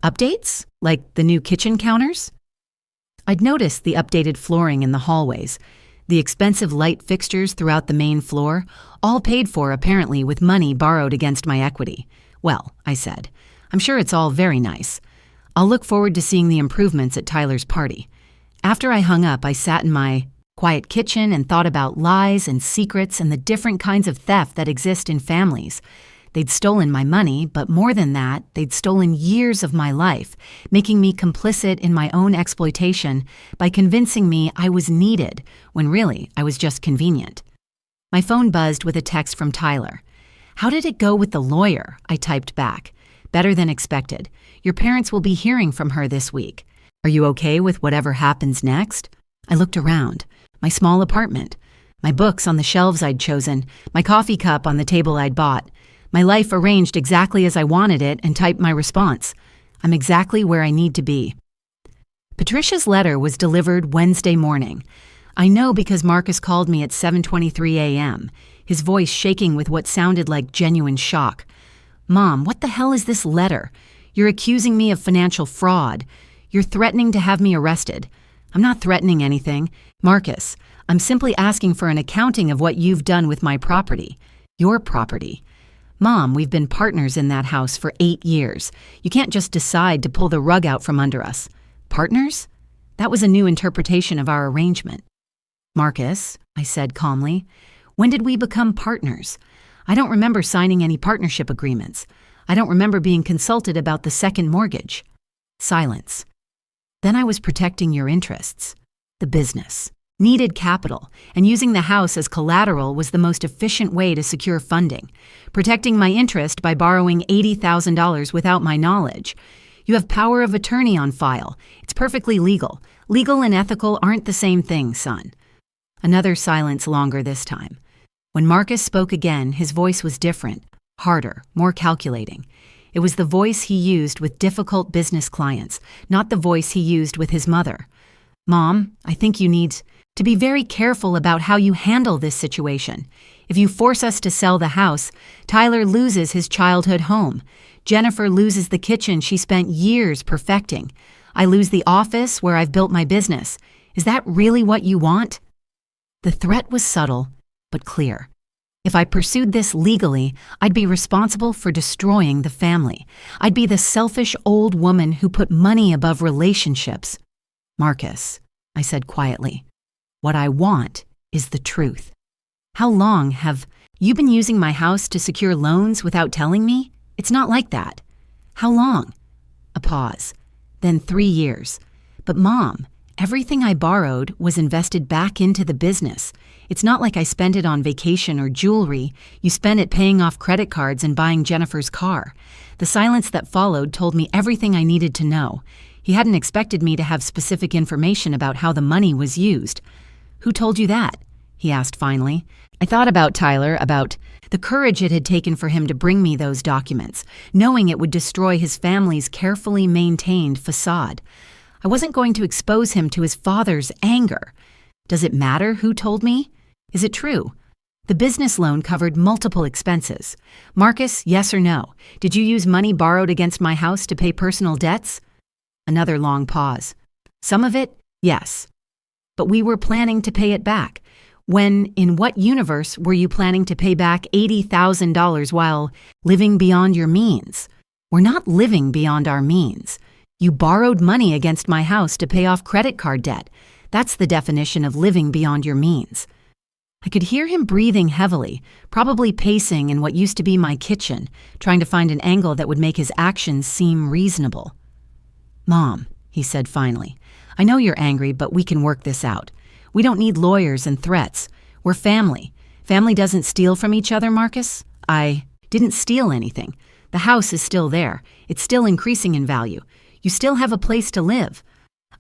Updates? Like the new kitchen counters?" I'd noticed the updated flooring in the hallways, the expensive light fixtures throughout the main floor, all paid for apparently with money borrowed against my equity. "Well," I said, "I'm sure it's all very nice. I'll look forward to seeing the improvements at Tyler's party." After I hung up, I sat in my quiet kitchen and thought about lies and secrets and the different kinds of theft that exist in families. They'd stolen my money, but more than that, they'd stolen years of my life, making me complicit in my own exploitation by convincing me I was needed when really I was just convenient. My phone buzzed with a text from Tyler. "How did it go with the lawyer?" I typed back. "Better than expected. Your parents will be hearing from her this week. Are you okay with whatever happens next?" I looked around. My small apartment, my books on the shelves I'd chosen, my coffee cup on the table I'd bought, my life arranged exactly as I wanted it, and typed my response. I'm exactly where I need to be. Patricia's letter was delivered Wednesday morning. I know because Marcus called me at 7:23 a.m., his voice shaking with what sounded like genuine shock. Mom, what the hell is this letter? You're accusing me of financial fraud. You're threatening to have me arrested. I'm not threatening anything. Marcus, I'm simply asking for an accounting of what you've done with my property. Your property. Mom, we've been partners in that house for 8 years. You can't just decide to pull the rug out from under us. Partners? That was a new interpretation of our arrangement. Marcus, I said calmly, when did we become partners? I don't remember signing any partnership agreements. I don't remember being consulted about the second mortgage. Silence. Then I was protecting your interests. The business needed capital, and using the house as collateral was the most efficient way to secure funding, protecting my interest by borrowing $80,000 without my knowledge. You have power of attorney on file. It's perfectly legal. Legal and ethical aren't the same thing, son. Another silence longer this time. When Marcus spoke again, his voice was different, harder, more calculating. It was the voice he used with difficult business clients, not the voice he used with his mother. Mom, I think you need to be very careful about how you handle this situation. If you force us to sell the house, Tyler loses his childhood home. Jennifer loses the kitchen she spent years perfecting. I lose the office where I've built my business. Is that really what you want? The threat was subtle, but clear. If I pursued this legally, I'd be responsible for destroying the family. I'd be the selfish old woman who put money above relationships. Marcus, I said quietly, what I want is the truth. How long have you been using my house to secure loans without telling me? It's not like that. How long? A pause. Then 3 years. But Mom, everything I borrowed was invested back into the business. It's not like I spent it on vacation or jewelry. You spent it paying off credit cards and buying Jennifer's car. The silence that followed told me everything I needed to know. He hadn't expected me to have specific information about how the money was used. Who told you that? He asked finally. I thought about Tyler, about the courage it had taken for him to bring me those documents, knowing it would destroy his family's carefully maintained facade. I wasn't going to expose him to his father's anger. Does it matter who told me? Is it true? The business loan covered multiple expenses. Marcus, yes or no? Did you use money borrowed against my house to pay personal debts? Another long pause. Some of it, yes. But we were planning to pay it back. When, in what universe were you planning to pay back $80,000 while living beyond your means? We're not living beyond our means. You borrowed money against my house to pay off credit card debt. That's the definition of living beyond your means. I could hear him breathing heavily, probably pacing in what used to be my kitchen, trying to find an angle that would make his actions seem reasonable. Mom, he said finally, I know you're angry, but we can work this out. We don't need lawyers and threats. We're family. Family doesn't steal from each other, Marcus. I didn't steal anything. The house is still there. It's still increasing in value. You still have a place to live.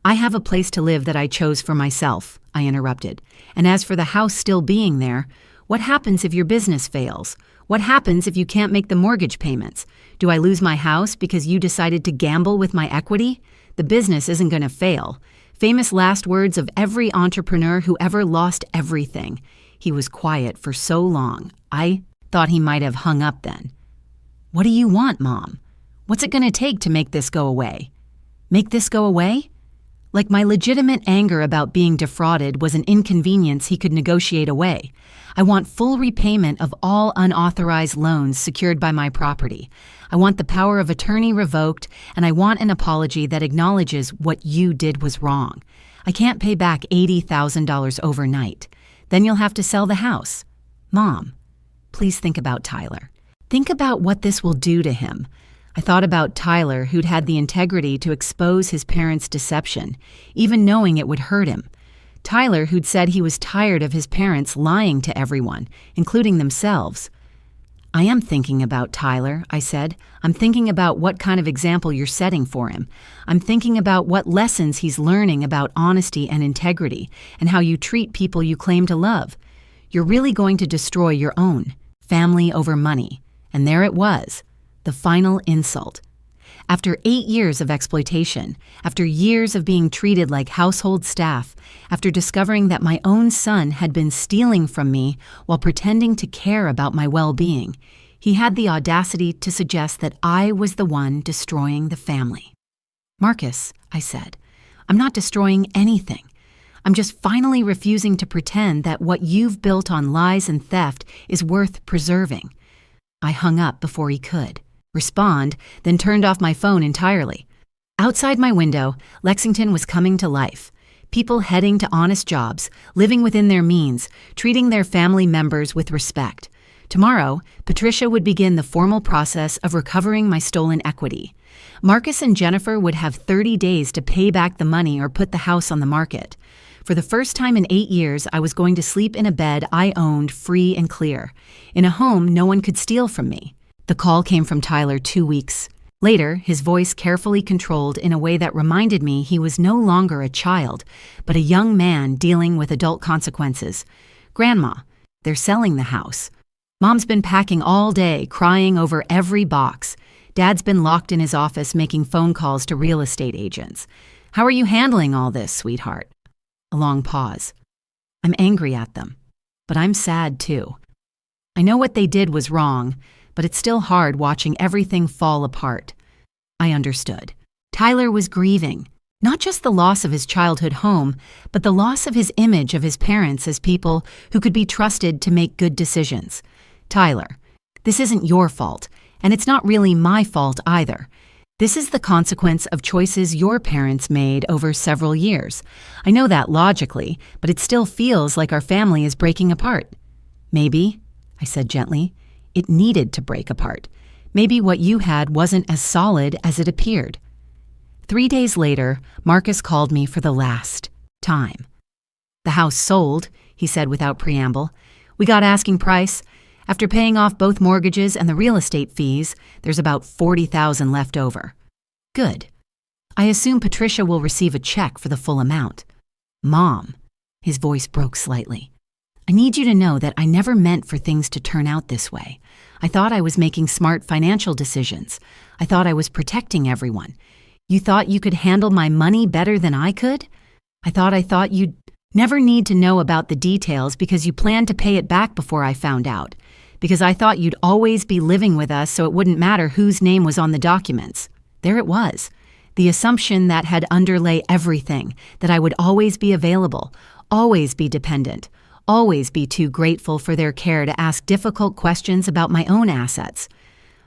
I have a place to live that I chose for myself, I interrupted. And as for the house still being there, what happens if your business fails? What happens if you can't make the mortgage payments? Do I lose my house because you decided to gamble with my equity? The business isn't going to fail. Famous last words of every entrepreneur who ever lost everything. He was quiet for so long. I thought he might have hung up then. What do you want, Mom? What's it going to take to make this go away? Make this go away? Like my legitimate anger about being defrauded was an inconvenience he could negotiate away. I want full repayment of all unauthorized loans secured by my property. I want the power of attorney revoked, and I want an apology that acknowledges what you did was wrong. I can't pay back $80,000 overnight. Then you'll have to sell the house. Mom, please think about Tyler. Think about what this will do to him. I thought about Tyler, who'd had the integrity to expose his parents' deception, even knowing it would hurt him. Tyler, who'd said he was tired of his parents lying to everyone, including themselves. I am thinking about Tyler, I said. I'm thinking about what kind of example you're setting for him. I'm thinking about what lessons he's learning about honesty and integrity, and how you treat people you claim to love. You're really going to destroy your own family over money. And there it was. The final insult. After 8 years of exploitation, after years of being treated like household staff, after discovering that my own son had been stealing from me while pretending to care about my well-being, he had the audacity to suggest that I was the one destroying the family. "Marcus," I said, "I'm not destroying anything. I'm just finally refusing to pretend that what you've built on lies and theft is worth preserving." I hung up before he could respond, then turned off my phone entirely. Outside my window, Lexington was coming to life. People heading to honest jobs, living within their means, treating their family members with respect. Tomorrow, Patricia would begin the formal process of recovering my stolen equity. Marcus and Jennifer would have 30 days to pay back the money or put the house on the market. For the first time in 8 years, I was going to sleep in a bed I owned free and clear, in a home no one could steal from me. The call came from Tyler 2 weeks later, his voice carefully controlled in a way that reminded me he was no longer a child, but a young man dealing with adult consequences. "Grandma, they're selling the house. Mom's been packing all day, crying over every box. Dad's been locked in his office making phone calls to real estate agents. How are you handling all this, sweetheart?" A long pause. "I'm angry at them, but I'm sad too. I know what they did was wrong, but it's still hard watching everything fall apart." I understood. Tyler was grieving, not just the loss of his childhood home, but the loss of his image of his parents as people who could be trusted to make good decisions. "Tyler, this isn't your fault, and it's not really my fault either. This is the consequence of choices your parents made over several years. I know that logically, but it still feels like our family is breaking apart." "Maybe," I said gently, "it needed to break apart. Maybe what you had wasn't as solid as it appeared." 3 days later, Marcus called me for the last time. "The house sold," he said without preamble. "We got asking price. After paying off both mortgages and the real estate fees, there's about $40,000 left over." "Good. I assume Patricia will receive a check for the full amount." "Mom," his voice broke slightly, "I need you to know that I never meant for things to turn out this way. I thought I was making smart financial decisions. I thought I was protecting everyone. You thought you could handle my money better than I could? I thought you'd never need to know about the details because you planned to pay it back before I found out. Because I thought you'd always be living with us so it wouldn't matter whose name was on the documents." There it was, the assumption that had underlay everything, that I would always be available, always be dependent, always be too grateful for their care to ask difficult questions about my own assets.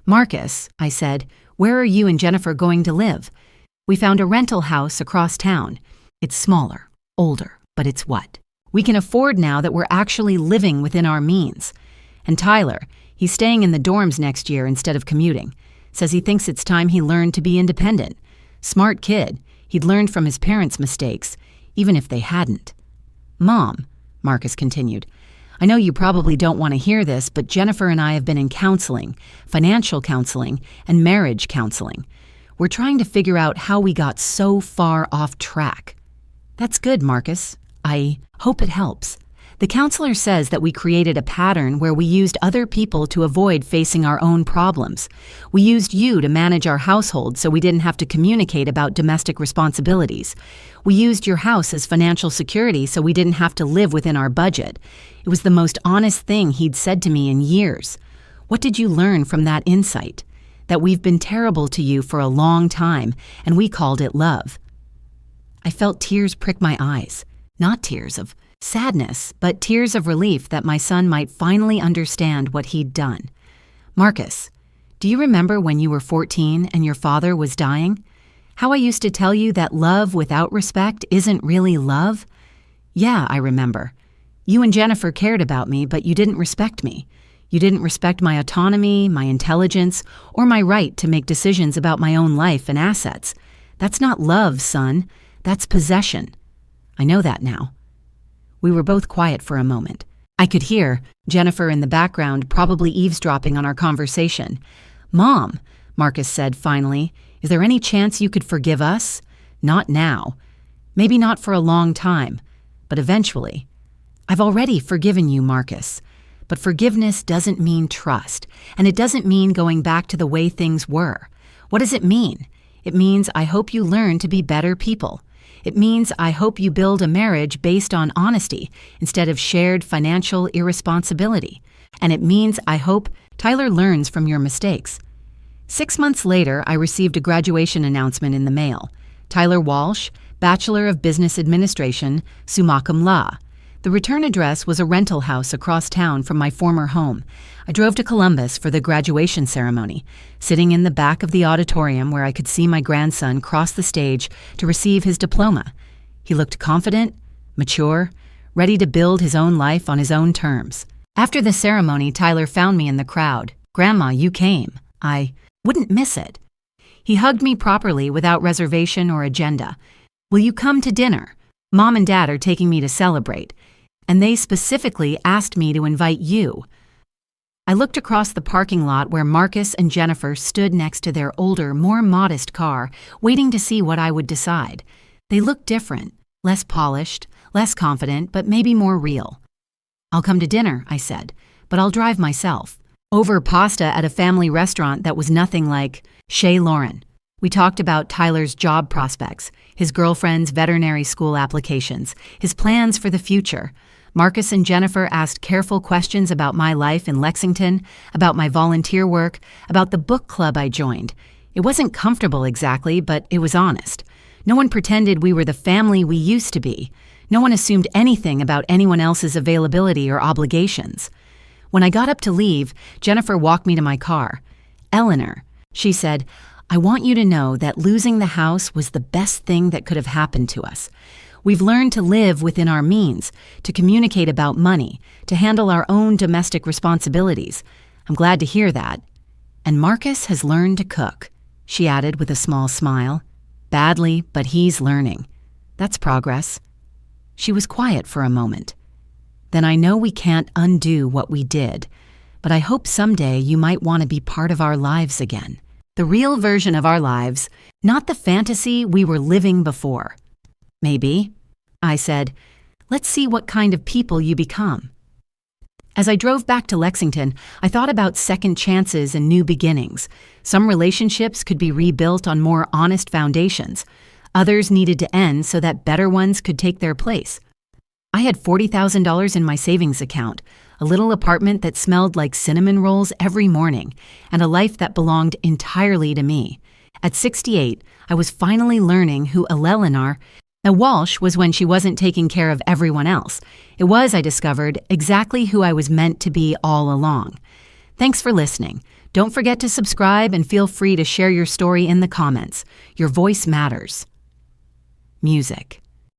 "Marcus," I said, "where are you and Jennifer going to live?" "We found a rental house across town. It's smaller, older, but it's what we can afford now that we're actually living within our means. And Tyler, he's staying in the dorms next year instead of commuting. Says he thinks it's time he learned to be independent. Smart kid. He'd learned from his parents' mistakes, even if they hadn't." "Mom," Marcus continued, "I know you probably don't want to hear this, but Jennifer and I have been in counseling, financial counseling, and marriage counseling. We're trying to figure out how we got so far off track." "That's good, Marcus. I hope it helps. The counselor says that we created a pattern where we used other people to avoid facing our own problems. We used you to manage our household so we didn't have to communicate about domestic responsibilities. We used your house as financial security so we didn't have to live within our budget. It was the most honest thing he'd said to me in years. What did you learn from that insight? That we've been terrible to you for a long time, and we called it love." I felt tears prick my eyes. Not tears of sadness, but tears of relief that my son might finally understand what he'd done. "Marcus, do you remember when you were 14 and your father was dying? How I used to tell you that love without respect isn't really love? Yeah, I remember. You and Jennifer cared about me, but you didn't respect me. You didn't respect my autonomy, my intelligence, or my right to make decisions about my own life and assets. That's not love, son. That's possession. I know that now." We were both quiet for a moment. I could hear Jennifer in the background probably eavesdropping on our conversation. "Mom," Marcus said finally, "is there any chance you could forgive us? Not now. Maybe not for a long time, but eventually." "I've already forgiven you, Marcus. But forgiveness doesn't mean trust, and it doesn't mean going back to the way things were. What does it mean? It means I hope you learn to be better people. It means I hope you build a marriage based on honesty instead of shared financial irresponsibility. And it means I hope Tyler learns from your mistakes. 6 months later, I received a graduation announcement in the mail. Tyler Walsh, Bachelor of Business Administration, summa cum laude. The return address was a rental house across town from my former home. I drove to Columbus for the graduation ceremony, sitting in the back of the auditorium where I could see my grandson cross the stage to receive his diploma. He looked confident, mature, ready to build his own life on his own terms. After the ceremony, Tyler found me in the crowd. "Grandma, you came. I wouldn't miss it." He hugged me properly without reservation or agenda. "Will you come to dinner? Mom and Dad are taking me to celebrate. And they specifically asked me to invite you." I looked across the parking lot where Marcus and Jennifer stood next to their older, more modest car, waiting to see what I would decide. They looked different, less polished, less confident, but maybe more real. "I'll come to dinner," I said, "but I'll drive myself." Over pasta at a family restaurant that was nothing like Chez Lauren. We talked about Tyler's job prospects, his girlfriend's veterinary school applications, his plans for the future. Marcus and Jennifer asked careful questions about my life in Lexington, about my volunteer work, about the book club I joined. It wasn't comfortable exactly, but it was honest. No one pretended we were the family we used to be. No one assumed anything about anyone else's availability or obligations. When I got up to leave, Jennifer walked me to my car. "Eleanor," she said, "I want you to know that losing the house was the best thing that could have happened to us. We've learned to live within our means, to communicate about money, to handle our own domestic responsibilities. I'm glad to hear that. And Marcus has learned to cook," she added with a small smile. "Badly, but he's learning. That's progress." She was quiet for a moment. "Then I know we can't undo what we did, but I hope someday you might want to be part of our lives again. The real version of our lives, not the fantasy we were living before." "Maybe," I said. "Let's see what kind of people you become." As I drove back to Lexington, I thought about second chances and new beginnings. Some relationships could be rebuilt on more honest foundations. Others needed to end so that better ones could take their place. I had $40,000 in my savings account, a little apartment that smelled like cinnamon rolls every morning, and a life that belonged entirely to me. At 68, I was finally learning who Eleanor Walsh was when she wasn't taking care of everyone else. It was, I discovered, exactly who I was meant to be all along. Thanks for listening. Don't forget to subscribe and feel free to share your story in the comments. Your voice matters. Music.